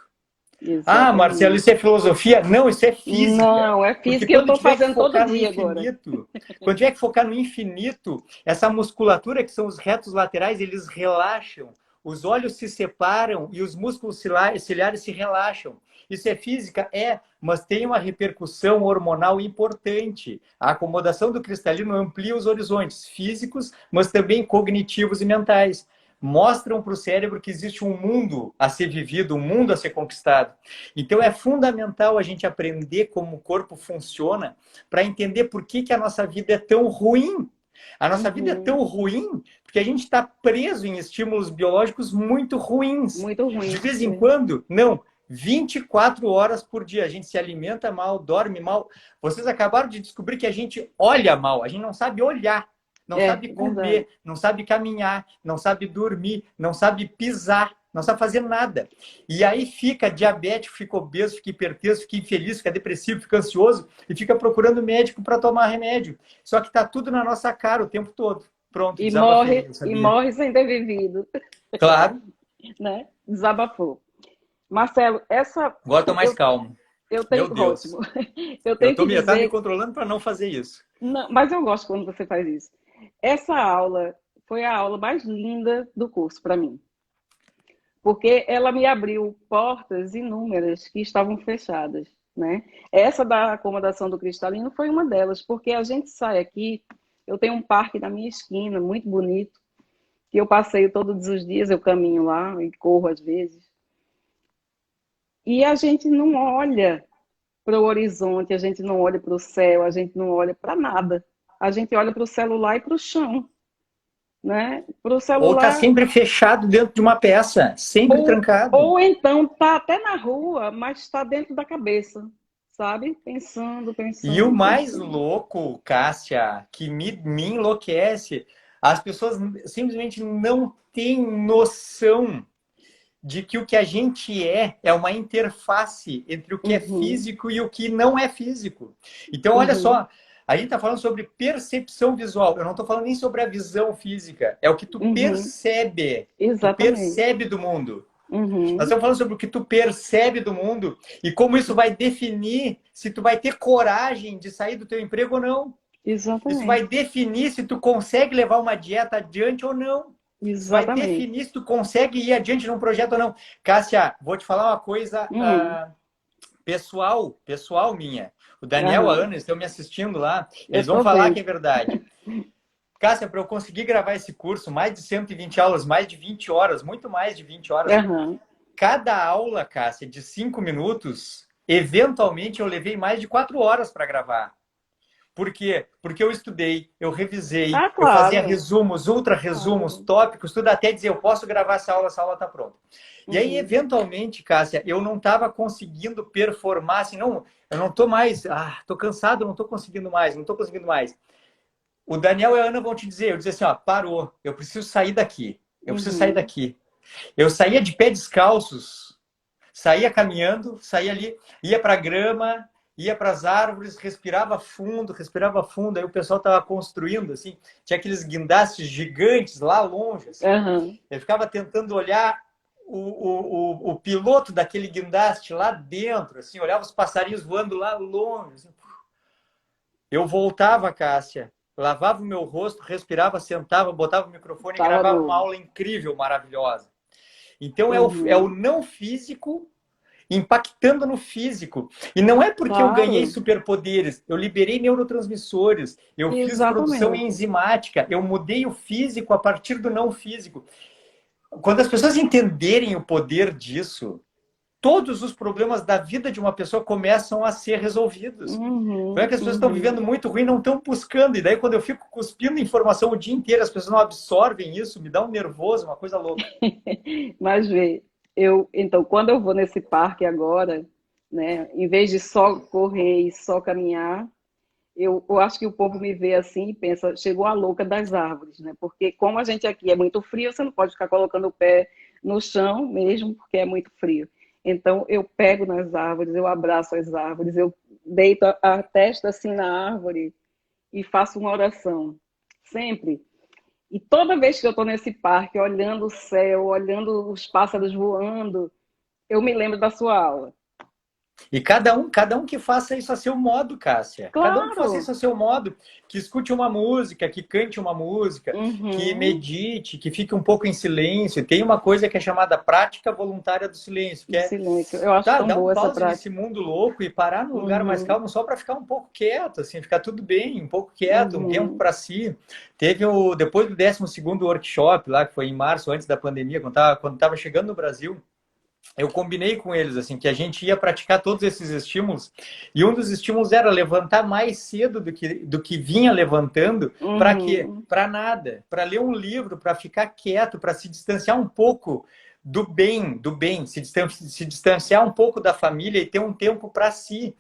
Ah, Marcelo, isso Exatamente. é filosofia? Não, isso é física. Não, é Porque física e eu quando estou tiver que fazendo todo focar no dia agora. infinito, quando tiver que focar no infinito, essa musculatura que são os retos laterais, eles relaxam, os olhos se separam e os músculos ciliares se relaxam. Isso é física? É, mas tem uma repercussão hormonal importante. A acomodação do cristalino amplia os horizontes físicos, mas também cognitivos e mentais. Mostram para o cérebro que existe um mundo a ser vivido, um mundo a ser conquistado. Então é fundamental a gente aprender como o corpo funciona para entender por que a nossa vida é tão ruim. A nossa vida é Uhum. tão ruim porque a gente está preso em estímulos biológicos muito ruins. Muito De ruim. vez em É. quando, não. 24 horas por dia. A gente se alimenta mal, dorme mal. Vocês acabaram de descobrir que a gente olha mal. A gente não sabe olhar, não É sabe verdade. comer, não sabe caminhar, não sabe dormir, não sabe pisar, não sabe fazer nada. E aí fica diabético, fica obeso, fica hipertenso, fica infeliz, fica depressivo, fica ansioso e fica procurando médico para tomar remédio. Só que está tudo na nossa cara o tempo todo. Pronto, desabafei, eu E sabia. morre sem ter vivido, Claro, né? Desabafou. Marcelo, agora estou mais eu, calmo. eu Meu tenho, ótimo. Deus. Eu Eu tenho tô que me, tá me dizer, controlando para não fazer isso. não, mas eu gosto quando você faz isso. Essa aula foi a aula mais linda do curso para mim, porque ela me abriu portas inúmeras que estavam fechadas, né? Essa da acomodação do cristalino foi uma delas, porque a gente sai aqui, eu tenho um parque na minha esquina, muito bonito, que eu passeio todos os dias, eu caminho lá e corro às vezes. E a gente não olha para o horizonte, a gente não olha para o céu, a gente não olha para nada. A gente olha para o celular e para o chão, né? Para o Ou tá celular, sempre fechado dentro de uma peça, sempre trancado. ou então tá até na rua, mas está dentro da cabeça, sabe? Pensando, E o pensando, mais pensando. louco, Cássia, que me enlouquece, as pessoas simplesmente não têm noção de que o que a gente é uma interface entre o que é físico e o que não é físico. Então, olha só, a gente está falando sobre percepção visual. Eu não estou falando nem sobre a visão física. É o que tu percebe. Tu percebe do mundo. Nós estamos falando sobre o que tu percebe do mundo e como isso vai definir se tu vai ter coragem de sair do teu emprego ou não. Exatamente. Isso vai definir se tu consegue levar uma dieta adiante ou não. Isso vai definir se tu consegue ir adiante num projeto ou não. Cássia, vou te falar uma coisa pessoal minha. O Daniel e a Ana estão me assistindo lá. Eles vão falar que é verdade. Cássia, para eu conseguir gravar esse curso, mais de 120 aulas, mais de 20 horas, muito mais de 20 horas. Cada aula, Cássia, de 5 minutos, eventualmente eu levei mais de 4 horas para gravar. Por quê? Porque eu estudei, eu revisei, eu fazia resumos, ultra resumos, tópicos, tudo até dizer, eu posso gravar essa aula está pronta. E aí, eventualmente, Cássia, eu não estava conseguindo performar, assim, não, eu não estou mais, estou cansado, não estou conseguindo mais. O Daniel e a Ana vão te dizer, eu disse assim, ó, parou, eu preciso sair daqui, Eu saía de pé descalços, saía caminhando, saía ali, ia para a grama, ia para as árvores, respirava fundo, aí o pessoal estava construindo, assim, tinha aqueles guindastes gigantes lá longe, assim. Eu ficava tentando olhar o piloto daquele guindaste lá dentro, assim, olhava os passarinhos voando lá longe. Assim. Eu voltava, Cássia, lavava o meu rosto, respirava, sentava, botava o microfone e gravava uma aula incrível, maravilhosa. Então é o não físico impactando no físico. E não é porque eu ganhei superpoderes, eu liberei neurotransmissores, eu fiz produção enzimática, eu mudei o físico a partir do não físico. Quando as pessoas entenderem o poder disso, todos os problemas da vida de uma pessoa começam a ser resolvidos. Não é que as pessoas estão vivendo muito ruim, não estão buscando. E daí, quando eu fico cuspindo informação o dia inteiro, as pessoas não absorvem isso, me dá um nervoso, uma coisa louca. Mas vê, então, quando eu vou nesse parque agora, né, em vez de só correr e só caminhar, eu acho que o povo me vê assim e pensa, chegou a louca das árvores, né? Porque como a gente aqui é muito frio, você não pode ficar colocando o pé no chão mesmo, porque é muito frio. Então, eu pego nas árvores, eu abraço as árvores, eu deito a testa assim na árvore e faço uma oração, sempre. E toda vez que eu estou nesse parque, olhando o céu, olhando os pássaros voando, eu me lembro da sua aula. E cada um que faça isso a seu modo, Cássia. Cada um que faça isso a seu modo. Que escute uma música, que cante uma música, que medite, que fique um pouco em silêncio. Tem uma coisa que é chamada prática voluntária do silêncio. Que silêncio. Eu acho tão boa essa prática. Nesse mundo louco e parar num lugar mais calmo só para ficar um pouco quieto, assim, ficar tudo bem, um pouco quieto, um tempo para si. Teve depois do 12º workshop lá, que foi em março, antes da pandemia, quando estava chegando no Brasil, eu combinei com eles assim que a gente ia praticar todos esses estímulos e um dos estímulos era levantar mais cedo do que vinha levantando. Para quê? Para nada, para ler um livro, para ficar quieto, para se distanciar um pouco do bem, se distanciar um pouco da família e ter um tempo para si.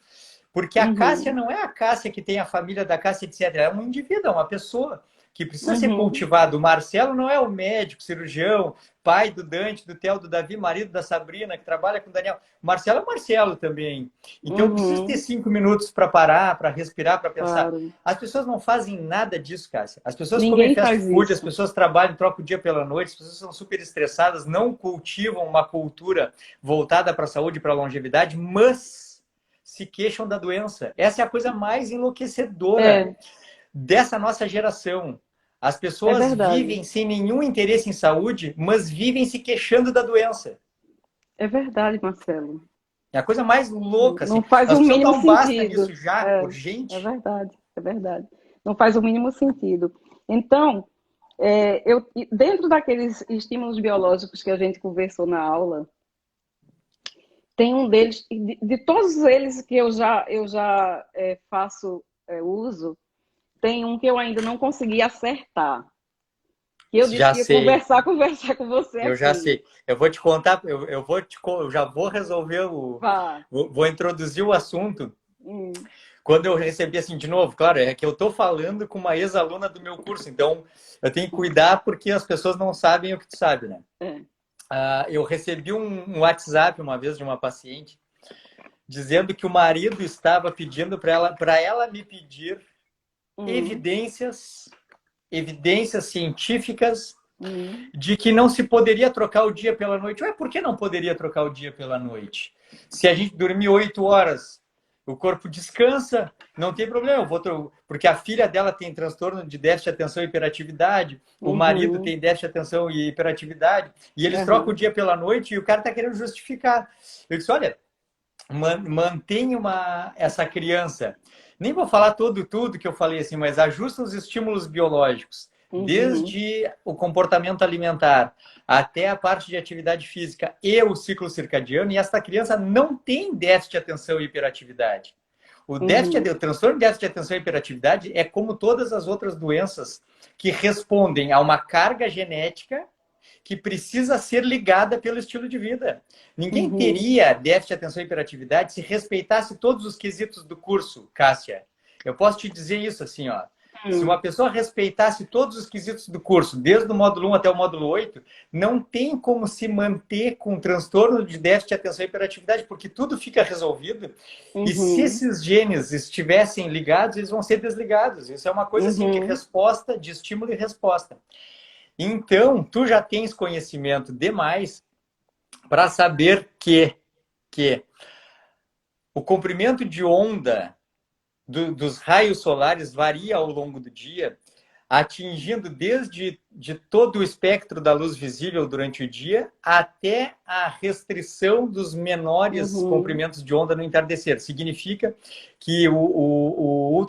Porque a Cássia não é a Cássia que tem a família da Cássia, etc. É um indivíduo, é uma pessoa que precisa ser cultivado. O Marcelo não é o médico, cirurgião, pai do Dante, do Theo, do Davi, marido da Sabrina, que trabalha com o Daniel. O Marcelo é o Marcelo também. Então, eu preciso ter 5 minutos para parar, para respirar, para pensar. As pessoas não fazem nada disso, Cássia. As pessoas comem fast food, as pessoas trabalham, trocam o dia pela noite, as pessoas são super estressadas, não cultivam uma cultura voltada para a saúde e para a longevidade, mas se queixam da doença. Essa é a coisa mais enlouquecedora dessa nossa geração. As pessoas vivem sem nenhum interesse em saúde, mas vivem se queixando da doença. É verdade, Marcelo. É a coisa mais louca. Assim. Não faz o mínimo sentido. Basta nisso já, urgente. É verdade. Não faz o mínimo sentido. Então, dentro daqueles estímulos biológicos que a gente conversou na aula, tem um deles, de todos eles que eu já faço uso, tem um que eu ainda não consegui acertar. Que eu disse que ia conversar com você. Eu já sei. Eu vou te contar, eu já vou resolver vou introduzir o assunto. Quando eu recebi assim de novo, claro, é que eu estou falando com uma ex-aluna do meu curso, então eu tenho que cuidar porque as pessoas não sabem o que tu sabe, né? Eu recebi um WhatsApp uma vez de uma paciente dizendo que o marido estava pedindo para ela me pedir evidências científicas de que não se poderia trocar o dia pela noite. Ué, por que não poderia trocar o dia pela noite? Se a gente dormir 8 horas, o corpo descansa, não tem problema. Porque a filha dela tem transtorno de déficit de atenção e hiperatividade, o marido tem déficit de atenção e hiperatividade, e eles trocam o dia pela noite e o cara está querendo justificar. Eu disse, olha, mantenha essa criança. Nem vou falar tudo que eu falei assim, mas ajusta os estímulos biológicos. Desde o comportamento alimentar até a parte de atividade física e o ciclo circadiano, e essa criança não tem déficit de atenção e hiperatividade. O transtorno de déficit de atenção e hiperatividade é como todas as outras doenças que respondem a uma carga genética que precisa ser ligada pelo estilo de vida. Ninguém teria déficit de atenção e hiperatividade se respeitasse todos os quesitos do curso, Cássia. Eu posso te dizer isso assim, ó. Se uma pessoa respeitasse todos os quesitos do curso, desde o módulo 1 até o módulo 8, não tem como se manter com transtorno de déficit de atenção e hiperatividade, porque tudo fica resolvido. E se esses genes estivessem ligados, eles vão ser desligados. Isso é uma coisa assim, de resposta, de estímulo e resposta. Então, tu já tens conhecimento demais para saber que o comprimento de onda dos raios solares varia ao longo do dia, atingindo desde todo o espectro da luz visível durante o dia até a restrição dos menores comprimentos de onda no entardecer. Significa que o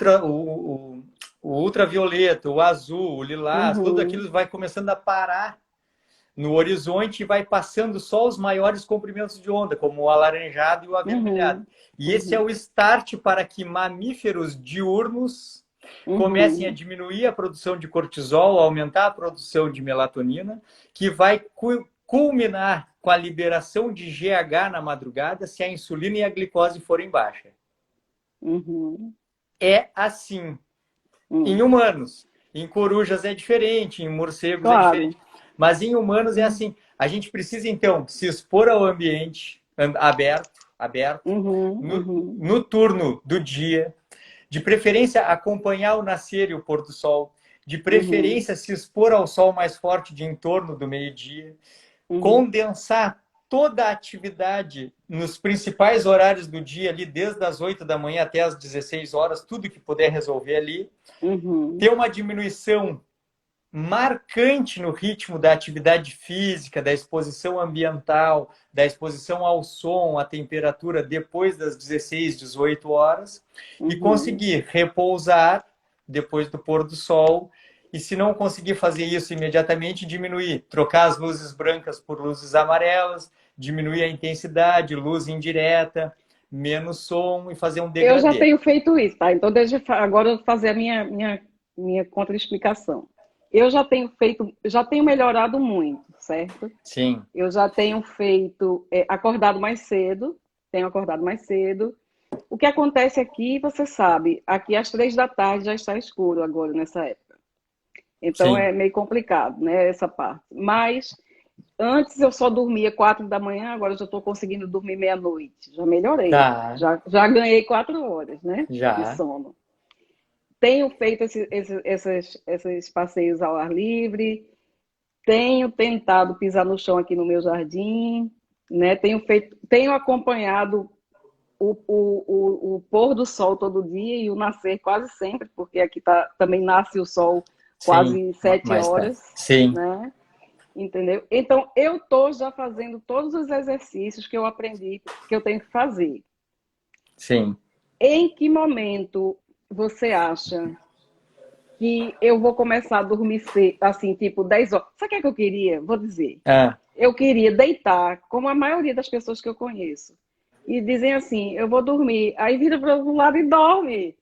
ultravioleta, o azul, o lilás, tudo aquilo vai começando a parar no horizonte e vai passando só os maiores comprimentos de onda, como o alaranjado e o avermelhado. E esse é o start para que mamíferos diurnos comecem a diminuir a produção de cortisol, aumentar a produção de melatonina, que vai culminar com a liberação de GH na madrugada se a insulina e a glicose forem baixas. É assim. Em humanos. Em corujas é diferente, em morcegos é diferente. Mas em humanos é assim. A gente precisa, então, se expor ao ambiente aberto, no turno do dia, de preferência acompanhar o nascer e o pôr do sol, de preferência se expor ao sol mais forte de em torno do meio-dia, condensar toda a atividade nos principais horários do dia, ali desde as 8 da manhã até as 16 horas, tudo que puder resolver ali, ter uma diminuição marcante no ritmo da atividade física, da exposição ambiental, da exposição ao som, à temperatura depois das 16, 18 horas e conseguir repousar depois do pôr do sol. E se não conseguir fazer isso imediatamente, diminuir, trocar as luzes brancas por luzes amarelas, diminuir a intensidade, luz indireta, menos som e fazer um degradê. Eu já tenho feito isso, tá? Então deixa agora eu fazer a minha contra-explicação. Eu já tenho melhorado muito, certo? Sim. Eu já tenho acordado mais cedo, O que acontece aqui, você sabe, aqui às 3 da tarde já está escuro agora, nessa época. Então é meio complicado, né, essa parte. Mas antes eu só dormia 4 da manhã, agora eu já estou conseguindo dormir meia-noite. Já melhorei. Tá. Já ganhei 4 horas, né, de sono. Tenho feito esses passeios ao ar livre, tenho tentado pisar no chão aqui no meu jardim, né? Tenho acompanhado o pôr do sol todo dia e o nascer quase sempre, porque aqui também nasce o sol quase 7 horas. Sim. Né? Entendeu? Então, eu estou já fazendo todos os exercícios que eu aprendi que eu tenho que fazer. Sim. Em que momento você acha que eu vou começar a dormir assim, tipo 10 horas? Sabe o que eu queria? Vou dizer. Eu queria deitar, como a maioria das pessoas que eu conheço, e dizem assim, eu vou dormir. Aí vira para o lado e dorme.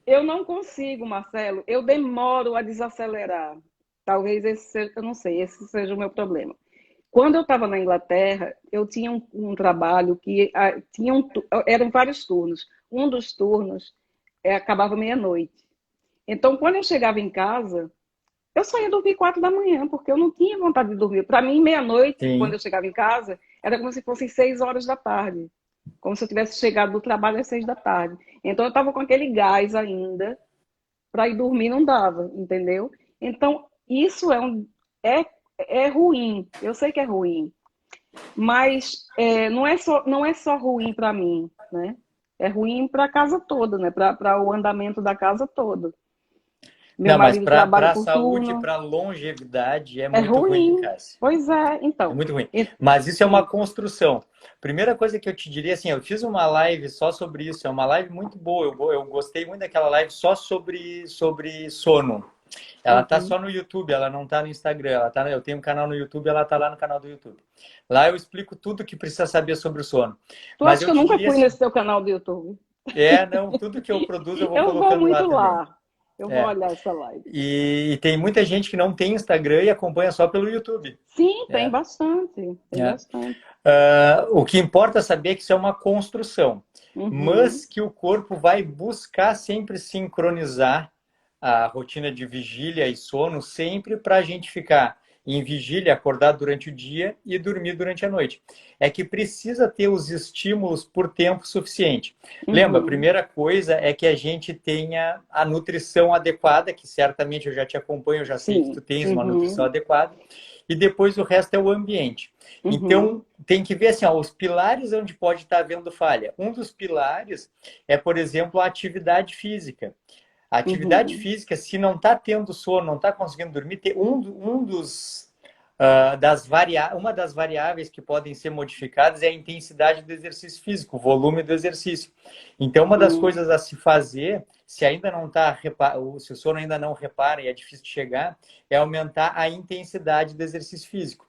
Eu não consigo, Marcelo. Eu demoro a desacelerar. Talvez esse seja o meu problema. Quando eu estava na Inglaterra, eu tinha um trabalho que eram vários turnos. Um dos turnos acabava meia-noite. Então, quando eu chegava em casa, eu só ia dormir 4 da manhã, porque eu não tinha vontade de dormir. Para mim, meia-noite, quando Sim. eu chegava em casa, era como se fossem 6 horas da tarde. Como se eu tivesse chegado do trabalho às 6 da tarde. Então, eu estava com aquele gás ainda, para ir dormir não dava, entendeu? Então, isso é, é ruim. Eu sei que é ruim. Mas não é só ruim para mim, né? É ruim para a casa toda, né? Para o andamento da casa toda. Meu Não, mas marido trabalha para a por saúde, turno. para a longevidade, é É muito ruim, ruim. Cássia. Pois é, É então. muito ruim. Mas isso é uma Sim. construção. Primeira coisa que eu te diria, assim, eu fiz uma live só sobre isso. É uma live muito boa. Eu gostei muito daquela live só sobre sono. Ela tá Uhum. só no YouTube, ela não tá no Instagram. Eu tenho um canal no YouTube, ela tá lá no canal do YouTube. Lá eu explico tudo que precisa saber sobre o sono. Tu Mas acha eu que eu te nunca diria fui assim, nesse teu canal do YouTube? não, tudo que eu produzo eu vou Eu vou colocando lá muito também. lá. Eu vou É. olhar essa live. E tem muita gente que não tem Instagram e acompanha só pelo YouTube. Sim, tem É, bastante. Tem é. bastante. O que importa saber é que isso é uma construção, Uhum. mas que o corpo vai buscar sempre sincronizar a rotina de vigília e sono sempre para a gente ficar em vigília, acordar durante o dia e dormir durante a noite. É que precisa ter os estímulos por tempo suficiente. Lembra, a Uhum. primeira coisa é que a gente tenha a nutrição adequada, que certamente eu já te acompanho, eu já sei que tu Sim. tens uma nutrição Uhum. adequada, e depois o resto é o ambiente. Uhum. Então, tem que ver assim, ó, os pilares onde pode estar havendo falha. Um dos pilares é, por exemplo, a atividade física. A atividade Uhum. física, se não está tendo sono, não está conseguindo dormir, tem um dos uma das variáveis que podem ser modificadas é a intensidade do exercício físico, o volume do exercício. Então, uma das Uhum. coisas a se fazer, se ainda não está, se o sono ainda não repara e é difícil de chegar, é aumentar a intensidade do exercício físico.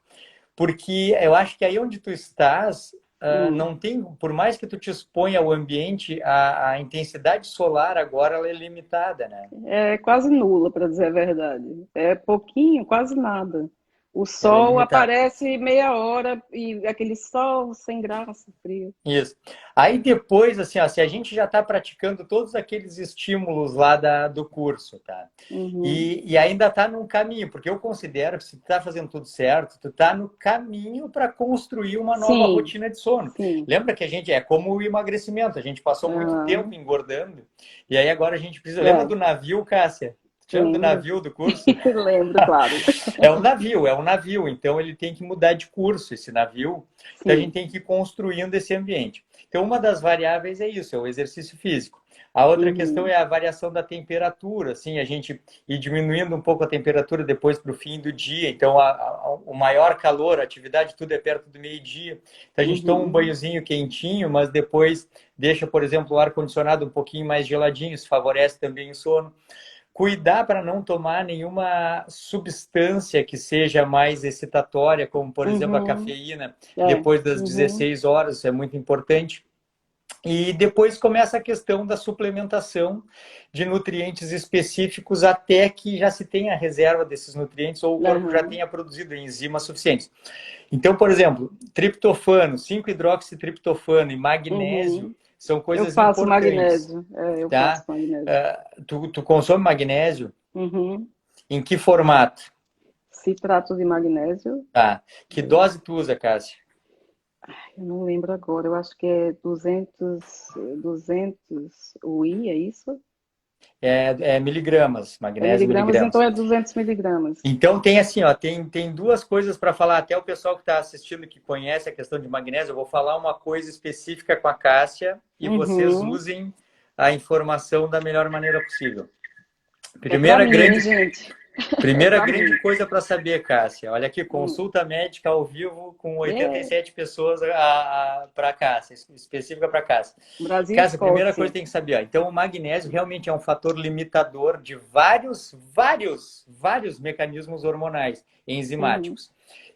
Porque eu acho que aí onde tu estás, Uhum. não tem, por mais que tu te exponha ao ambiente, a intensidade solar agora ela é limitada, né? É quase nula, para dizer a verdade. É pouquinho, quase nada. O Ela é sol limitada. aparece meia hora e aquele sol sem graça, frio. Isso. Aí depois, assim, ó, se a gente já está praticando todos aqueles estímulos lá do curso, tá? Uhum. E ainda está num caminho, porque eu considero que se tu está fazendo tudo certo, tu está no caminho para construir uma nova Sim, rotina de sono. sim. Lembra que a gente é como o emagrecimento, a gente passou muito tempo Aham. engordando, e aí agora a gente precisa. Lembra É, do navio, Cássia? Tu lembra do lembro. navio do curso? Lembro, claro. É um navio, então ele tem que mudar de curso, esse navio, então a gente Sim. tem que ir construindo esse ambiente. Então, uma das variáveis é isso, é o exercício físico. A outra questão Uhum. é a variação da temperatura, assim, a gente ir diminuindo um pouco a temperatura depois para o fim do dia, então o maior calor, a atividade, tudo é perto do meio-dia, então a gente toma um Uhum. banhozinho quentinho, mas depois deixa, por exemplo, o ar-condicionado um pouquinho mais geladinho, isso favorece também o sono. Cuidar para não tomar nenhuma substância que seja mais excitatória, como, por exemplo, a Uhum. cafeína, É. depois das Uhum. 16 horas, isso é muito importante. E depois começa a questão da suplementação de nutrientes específicos até que já se tenha reserva desses nutrientes ou o corpo já Aham. tenha produzido enzimas suficientes. Então, por exemplo, triptofano, 5-hidroxitriptofano e magnésio Uhum. são Eu coisas faço importantes, magnésio. É, eu faço tá? magnésio. Tu consome magnésio? Uhum. Em que formato? Citrato de magnésio. Tá. Que dose tu usa, Cássia? Eu não lembro agora. Eu acho que é 200 UI, é isso? É miligramas, É magnésio miligramas, então miligramas. é 200 miligramas. Então tem assim, ó, tem duas coisas para falar. Até o pessoal que está assistindo, que conhece a questão de magnésio, eu vou falar uma coisa específica com a Cássia e vocês Uhum. usem a informação da melhor maneira possível. É pra Primeira mim, hein, grande gente? É Primeira pra grande mim. coisa para saber, Cássia. Olha aqui, Hum. consulta médica ao vivo com É. 87 pessoas para Cássia, específica para Cássia. Brasil e Cássia, a primeira coisa Escócia. que tem que saber, ó, então o magnésio realmente é um fator limitador de vários mecanismos hormonais Uhum. enzimáticos.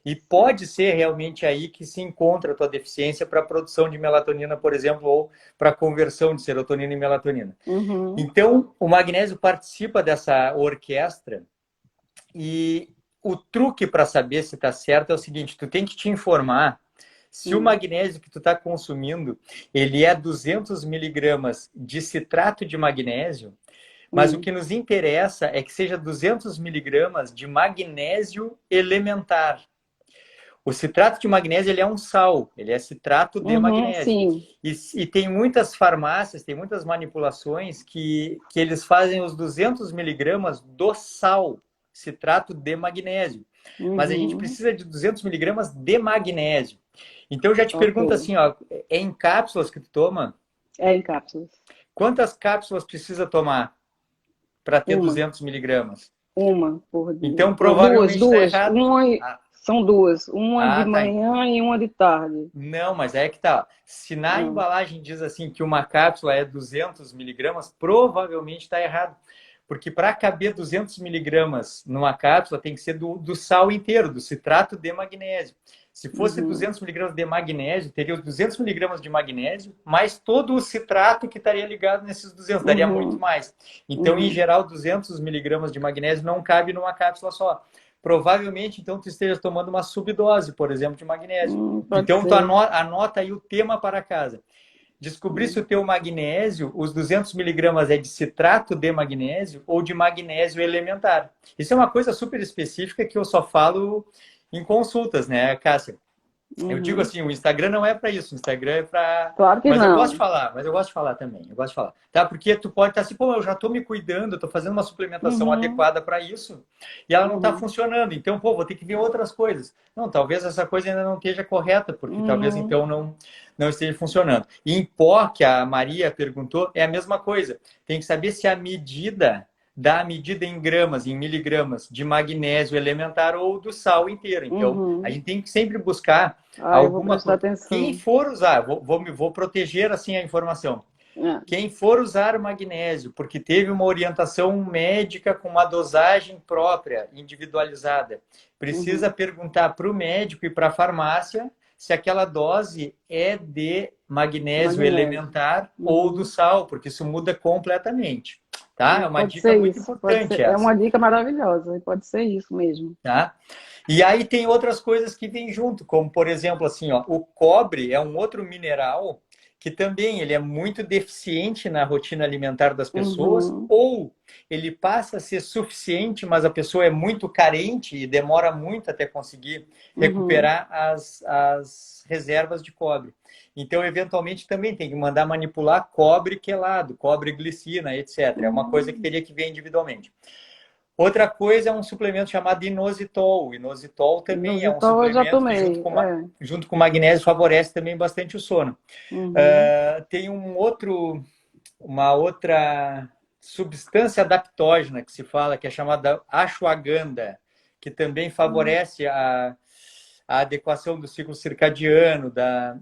E pode ser realmente aí que se encontra a tua deficiência para a produção de melatonina, por exemplo, ou para a conversão de serotonina em melatonina. Uhum. Então, o magnésio participa dessa orquestra e o truque para saber se está certo é o seguinte, tu tem que te informar se o Hum. magnésio que tu está consumindo, ele é 200 miligramas de citrato de magnésio, Mas o que nos interessa é que seja 200 miligramas de magnésio elementar. O citrato de magnésio ele é um sal, ele é citrato de magnésio. Sim. E tem muitas farmácias, tem muitas manipulações que eles fazem os 200 miligramas do sal, citrato de magnésio. Mas a gente precisa de 200 miligramas de magnésio. Então eu já te pergunto assim, ó, é em cápsulas que tu toma? É em cápsulas. Quantas cápsulas precisa tomar para ter 200 miligramas? Uma por dia. Então provavelmente duas. está errado. São duas. Uma de manhã e uma de tarde. Não, mas é que tá. Se na embalagem diz assim que uma cápsula é 200 miligramas, provavelmente está errado. Porque para caber 200 miligramas numa cápsula tem que ser do sal inteiro, do citrato de magnésio. Se fosse 200 miligramas de magnésio, teria os 200 miligramas de magnésio, mais todo o citrato que estaria ligado nesses 200, daria muito mais. Então, em geral, 200 miligramas de magnésio não cabe numa cápsula só. Provavelmente, então, tu esteja tomando uma subdose, por exemplo, de magnésio. Então, tu anota aí o tema para casa. Descobrir se o teu magnésio, os 200 miligramas é de citrato de magnésio ou de magnésio elementar. Isso é uma coisa super específica que eu só falo em consultas, né, Cássia? Eu digo assim, o Instagram não é para isso, o Instagram é para... Claro que mas não. eu gosto de falar também, tá? Porque tu pode estar assim, pô, eu já estou me cuidando, eu estou fazendo uma suplementação adequada para isso, e ela não está funcionando, então, pô, vou ter que ver outras coisas. Não, talvez essa coisa ainda não esteja correta, porque talvez então não esteja funcionando. E em pó, que a Maria perguntou, é a mesma coisa. Tem que saber se a medida em gramas, em miligramas de magnésio elementar ou do sal inteiro. Então, a gente tem que sempre buscar alguma coisa. Quem for usar, vou proteger assim a informação. Quem for usar magnésio, porque teve uma orientação médica com uma dosagem própria, individualizada, precisa perguntar para o médico e para a farmácia se aquela dose é de magnésio elementar ou do sal, porque isso muda completamente. Tá? É uma dica muito importante. É uma dica maravilhosa, pode ser isso mesmo. Tá? E aí tem outras coisas que vêm junto, como por exemplo assim, ó, o cobre é um outro mineral que também ele é muito deficiente na rotina alimentar das pessoas, ou ele passa a ser suficiente, mas a pessoa é muito carente e demora muito até conseguir recuperar as reservas de cobre. Então, eventualmente, também tem que mandar manipular cobre quelado, cobre glicina, etc. É uma coisa que teria que ver individualmente. Outra coisa é um suplemento chamado inositol. O inositol também é um suplemento que, junto com magnésio, favorece também bastante o sono. Tem uma outra substância adaptógena que se fala, que é chamada ashwagandha, que também favorece a adequação do ciclo circadiano,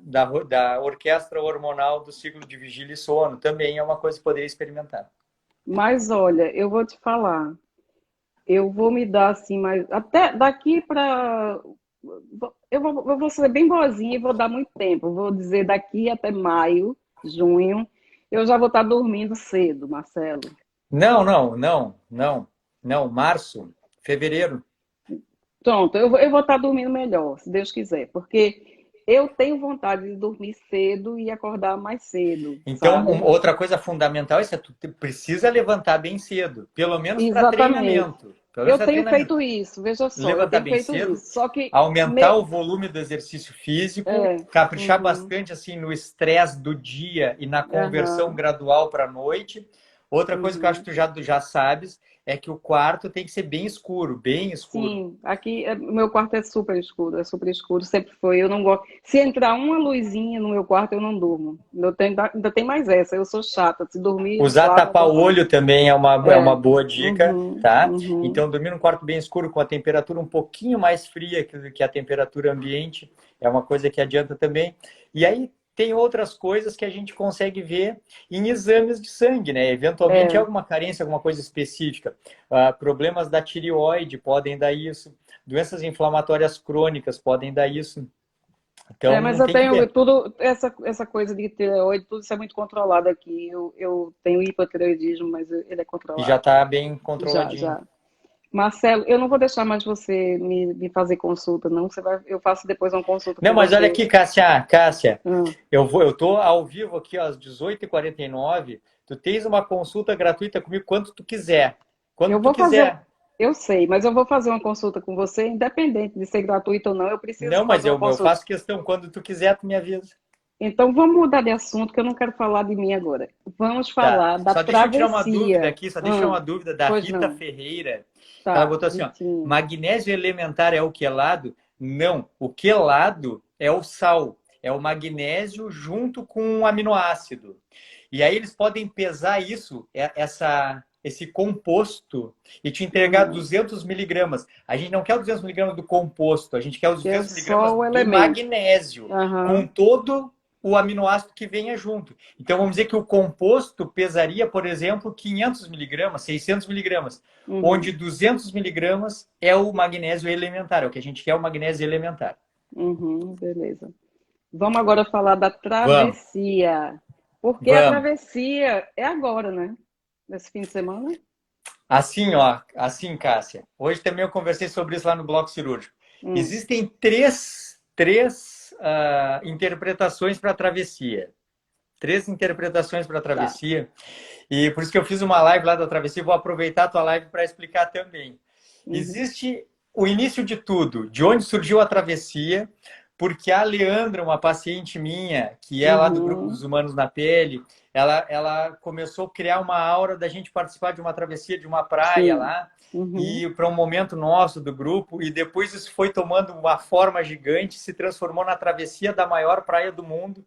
da orquestra hormonal do ciclo de vigília e sono. Também é uma coisa que poderia experimentar. Mas olha, eu vou te falar. Eu vou me dar assim, mas até daqui para... Eu vou ser bem boazinha e vou dar muito tempo. Vou dizer daqui até maio, junho, eu já vou estar dormindo cedo, Marcelo. Não. Março, fevereiro. Pronto, eu vou estar dormindo melhor, se Deus quiser, porque eu tenho vontade de dormir cedo e acordar mais cedo. Então, outra coisa fundamental é que tu precisa levantar bem cedo, pelo menos para treinamento. Eu tenho feito isso, veja só. Levantar bem cedo, só que aumentar o volume do exercício físico, caprichar bastante assim no estresse do dia e na conversão gradual para a noite. Outra coisa que eu acho que tu já sabes é que o quarto tem que ser bem escuro, bem escuro. Sim, aqui o meu quarto é super escuro, sempre foi. Eu não gosto. Se entrar uma luzinha no meu quarto, eu não durmo. Ainda tem mais essa, eu sou chata. Se dormir. Usar tapa-olho também é uma boa dica, tá? Então, dormir num quarto bem escuro com a temperatura um pouquinho mais fria que a temperatura ambiente é uma coisa que adianta também. E aí, tem outras coisas que a gente consegue ver em exames de sangue, né? Eventualmente, alguma carência, alguma coisa específica. Problemas da tireoide podem dar isso. Doenças inflamatórias crônicas podem dar isso. Então, mas eu tenho tudo, essa coisa de tireoide, tudo isso é muito controlado aqui. Eu tenho hipotireoidismo, mas ele é controlado. E já está bem controladinho. Já. Marcelo, eu não vou deixar mais você me fazer consulta, não. Eu faço depois uma consulta. Não, mas olha aqui, Cássia. Eu tô ao vivo aqui às 18h49. Tu tens uma consulta gratuita comigo quando tu quiser. Quando Eu tu vou fazer, quiser. eu sei, mas eu vou fazer uma consulta com você, independente de ser gratuito ou não, eu preciso Não, mas fazer uma eu consulta. faço questão. Quando tu quiser, tu me avisa. Então vamos mudar de assunto, que eu não quero falar de mim agora. Vamos Tá. falar da Só deixa eu tirar uma dúvida travessia. aqui, só deixa eu tirar uma dúvida da Pois Rita não. Ferreira. Ela Tá, botou assim, ó, Vitinho. magnésio elementar é o quelado? Não, o quelado é o sal, é o magnésio junto com um aminoácido. E aí eles podem pesar isso, esse composto, e te entregar Uhum. 200 miligramas. A gente não quer os 200 miligramas do composto, a gente quer os Que é 200 miligramas só o do elemento. magnésio, com Aham. todo o aminoácido que venha junto. Então, vamos dizer que o composto pesaria, por exemplo, 500 miligramas, 600 miligramas, onde Uhum. 200 miligramas é o magnésio elementar, é o que a gente quer, o magnésio elementar. Uhum. Beleza. Vamos agora falar da Vamos, travessia. Porque a vamos. travessia é agora, né? Nesse fim de semana? Assim, ó, assim, Cássia. Hoje também eu conversei sobre isso lá no Bloco Cirúrgico. Hum, Existem três interpretações para a travessia. Três interpretações para a tá. travessia. E por isso que eu fiz uma live lá da travessia. Vou aproveitar a tua live para explicar também. Uhum. Existe o início de tudo, de onde surgiu a travessia, porque a Leandra, uma paciente minha, que é lá do grupo Uhum. dos Humanos na Pele, ela começou a criar uma aura da gente participar de uma travessia de uma praia Sim. lá, Uhum. e para um momento nosso do grupo, e depois isso foi tomando uma forma gigante, se transformou na travessia da maior praia do mundo,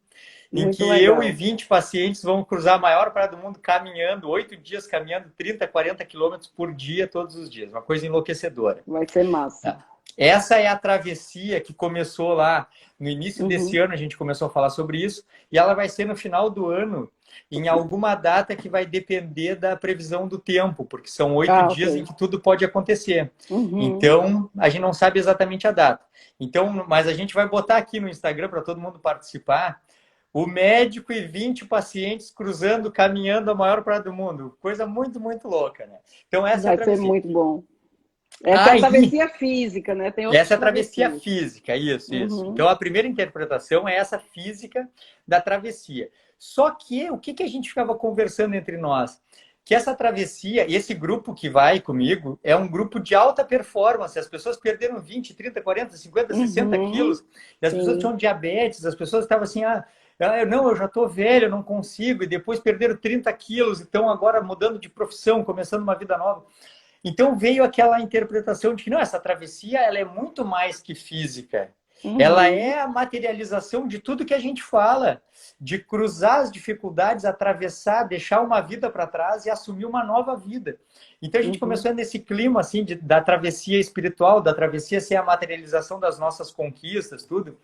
em Muito que eu e legal. 20 pacientes vão cruzar a maior praia do mundo caminhando, 8 dias caminhando 30, 40 quilômetros por dia, todos os dias. Uma coisa enlouquecedora. Vai ser massa. Tá? Essa é a travessia que começou lá no início desse Uhum. ano, a gente começou a falar sobre isso, e ela vai ser no final do ano, em alguma data que vai depender da previsão do tempo, porque são 8 dias em Ok. que tudo pode acontecer. Uhum. Então, a gente não sabe exatamente a data. Então, mas a gente vai botar aqui no Instagram para todo mundo participar. O médico e 20 pacientes cruzando, caminhando a maior praia do mundo. Coisa muito, muito louca, né? Então, essa é a Vai ser travessia. muito bom. Essa é a Aí, travessia física, né? Tem outras essa é a travessia travessias. física, isso, isso. Uhum. Então, a primeira interpretação é essa física da travessia. Só que, o que a gente ficava conversando entre nós? Que essa travessia, esse grupo que vai comigo, é um grupo de alta performance. As pessoas perderam 20, 30, 40, 50, 60 Uhum. quilos. E as pessoas Sim. tinham diabetes, as pessoas estavam assim, não, eu já estou velho, eu não consigo. E depois perderam 30 quilos, então agora mudando de profissão, começando uma vida nova. Então veio aquela interpretação de que não, essa travessia ela é muito mais que física. Ela Uhum. é a materialização de tudo que a gente fala, de cruzar as dificuldades, atravessar, deixar uma vida para trás e assumir uma nova vida. Então a gente Uhum. começou nesse clima assim da travessia espiritual, da travessia ser a materialização das nossas conquistas, tudo.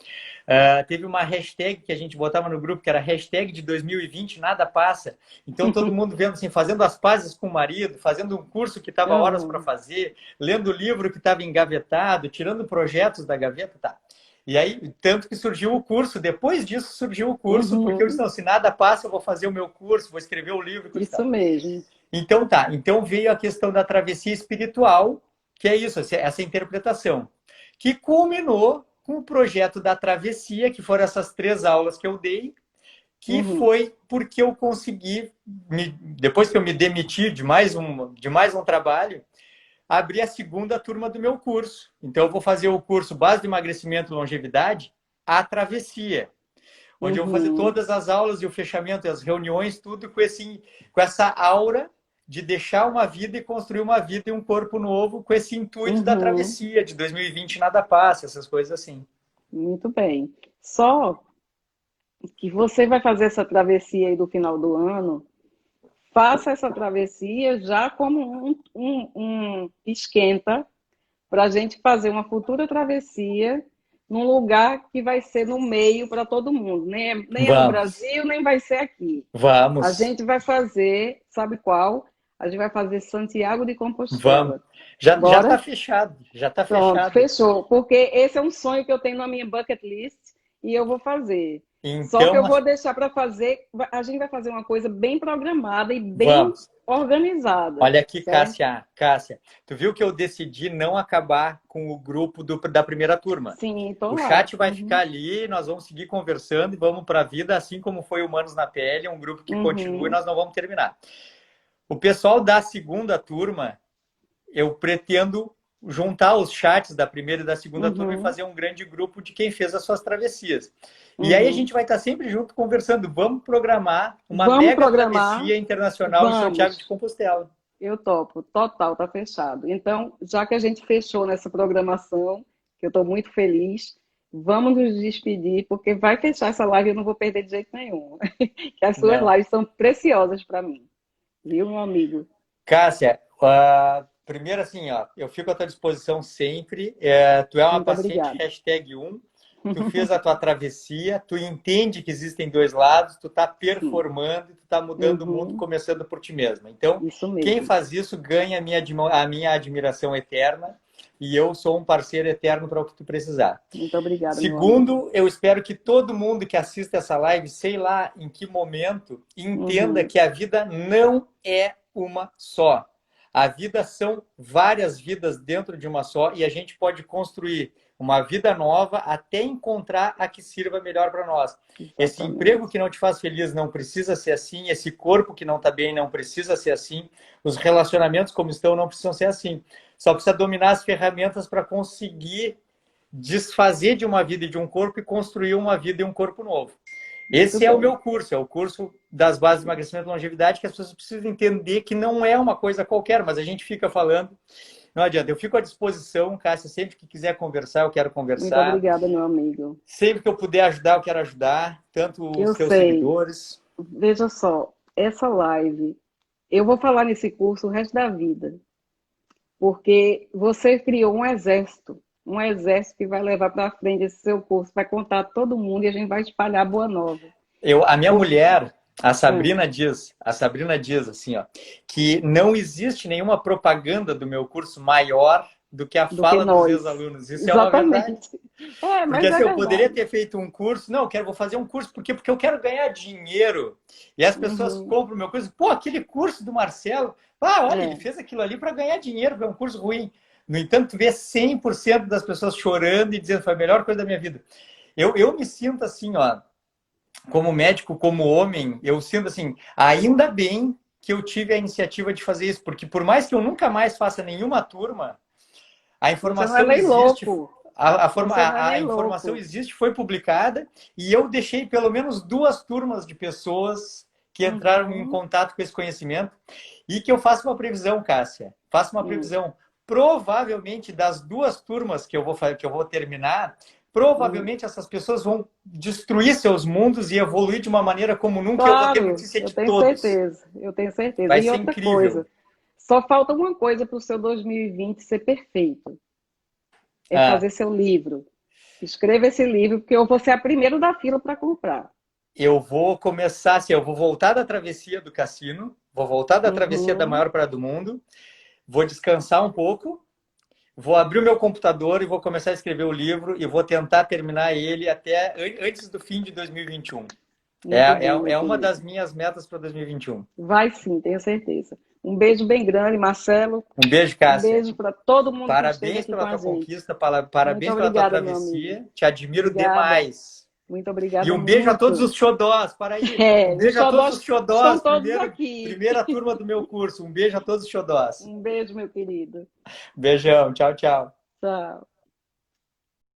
Teve uma hashtag que a gente botava no grupo, que era hashtag de 2020, nada passa. Então todo mundo vendo assim, fazendo as pazes com o marido, fazendo um curso que estava horas para Uhum. fazer, lendo o livro que estava engavetado, tirando projetos da gaveta, tá. E aí, tanto que surgiu o curso, depois disso surgiu o curso, porque eu disse, Uhum. não, se nada passa, eu vou fazer o meu curso, vou escrever o livro, coisa e Isso tal. mesmo. Então tá, então veio a questão da travessia espiritual, que é isso, essa interpretação, que culminou com o projeto da travessia, que foram essas 3 aulas que eu dei, que Uhum. foi porque eu consegui, depois que eu me demiti de mais um trabalho, abrir a segunda turma do meu curso. Então eu vou fazer o curso Base de Emagrecimento e Longevidade, a travessia, onde eu vou fazer Uhum. todas as aulas e o fechamento e as reuniões, tudo com essa aura de deixar uma vida e construir uma vida e um corpo novo, com esse intuito da Uhum. travessia de 2020 nada passa, essas coisas assim. Muito bem. Só que você vai fazer essa travessia aí do final do ano, faça essa travessia já como um esquenta para a gente fazer uma futura travessia num lugar que vai ser no meio para todo mundo. Nem é no Vamos, Brasil, nem vai ser aqui. A vamos, gente vai fazer, sabe qual? A gente vai fazer Santiago de vamos. Compostela. Já está Bora? fechado, já está Pronto, fechado. fechou. Porque esse é um sonho que eu tenho na minha bucket list e eu vou fazer. Só que eu Então, vou deixar para fazer, a gente vai fazer uma coisa bem programada e bem vamos. organizada, Olha aqui, certo? Cássia, tu viu que eu decidi não acabar com o grupo da primeira turma. Sim, tô O lá. chat vai ficar ali, nós vamos seguir conversando e vamos para a vida, assim como foi Humanos na Pele, um grupo que continua e nós não vamos terminar. O pessoal da segunda turma, eu pretendo juntar os chats da primeira e da segunda turma e fazer um grande grupo de quem fez as suas travessias. E aí a gente vai estar sempre junto conversando. Vamos programar uma mega travessia internacional em Santiago de Compostela. Eu topo, total, tá fechado. Então, já que a gente fechou nessa programação, que eu estou muito feliz, vamos nos despedir, porque vai fechar essa live e eu não vou perder de jeito nenhum. Que as suas lives são preciosas para mim. Viu, meu amigo? Cássia, primeiro assim, ó, eu fico à tua disposição sempre. Tu é uma muito paciente obrigada. #1. Tu fez a tua travessia, tu entende que existem dois lados, tu tá performando, tu tá mudando o mundo, começando por ti mesma. Então, quem faz isso ganha a minha admiração eterna e eu sou um parceiro eterno para o que tu precisar. Muito obrigada. Segundo, eu espero que todo mundo que assista essa live, sei lá em que momento, entenda que a vida não é uma só. A vida são várias vidas dentro de uma só e a gente pode construir uma vida nova até encontrar a que sirva melhor para nós. Exatamente. Esse emprego que não te faz feliz não precisa ser assim, esse corpo que não está bem não precisa ser assim, os relacionamentos como estão não precisam ser assim. Só precisa dominar as ferramentas para conseguir desfazer de uma vida e de um corpo e construir uma vida e um corpo novo. Esse é o meu curso, é o curso das bases de emagrecimento e longevidade, que as pessoas precisam entender que não é uma coisa qualquer, mas a gente fica falando. Não adianta, eu fico à disposição, Cássia, sempre que quiser conversar, eu quero conversar. Muito obrigada, meu amigo. Sempre que eu puder ajudar, eu quero ajudar, tanto os teus seguidores. Veja só, essa live, eu vou falar nesse curso o resto da vida, porque você criou um exército que vai levar para frente esse seu curso, vai contar a todo mundo e a gente vai espalhar a boa nova. A minha mulher... A Sabrina diz assim, ó, que não existe nenhuma propaganda do meu curso maior do que a fala dos meus alunos. Isso Exatamente. É uma verdade. Porque assim, eu poderia ter feito um curso, vou fazer um curso porque eu quero ganhar dinheiro. E as pessoas compram o meu curso, pô, aquele curso do Marcelo, olha, ele fez aquilo ali para ganhar dinheiro, foi um curso ruim. No entanto, tu vê 100% das pessoas chorando e dizendo, foi a melhor coisa da minha vida. Eu me sinto assim, ó, como médico, como homem, eu sinto assim, ainda bem que eu tive a iniciativa de fazer isso, porque por mais que eu nunca mais faça nenhuma turma, a informação existe. A informação existe, foi publicada, e eu deixei pelo menos 2 turmas de pessoas que entraram em contato com esse conhecimento, e que eu faço uma previsão, Cássia, faço uma previsão. Provavelmente das 2 turmas que eu vou terminar, provavelmente essas pessoas vão destruir seus mundos e evoluir de uma maneira como nunca eu vou ter notícia de todos. Eu tenho certeza. Vai e ser outra incrível. Coisa, só falta uma coisa para o seu 2020 ser perfeito. Fazer seu livro. Escreva esse livro, porque eu vou ser a primeira da fila para comprar. Eu vou começar assim, eu vou voltar da travessia do cassino, vou voltar da travessia da maior praia do mundo, vou descansar um pouco, vou abrir o meu computador e vou começar a escrever o livro e vou tentar terminar ele até antes do fim de 2021. É uma das minhas metas para 2021. Vai sim, tenho certeza. Um beijo bem grande, Marcelo. Um beijo, Cássia. Um beijo para todo mundo. Parabéns pela tua conquista, parabéns pela tua travessia. Te admiro demais. Muito obrigada. E um beijo a todos os xodós. Para aí. Um beijo a todos os xodós. Primeira turma do meu curso. Um beijo a todos os xodós. Um beijo, meu querido. Beijão. Tchau, tchau. Tchau.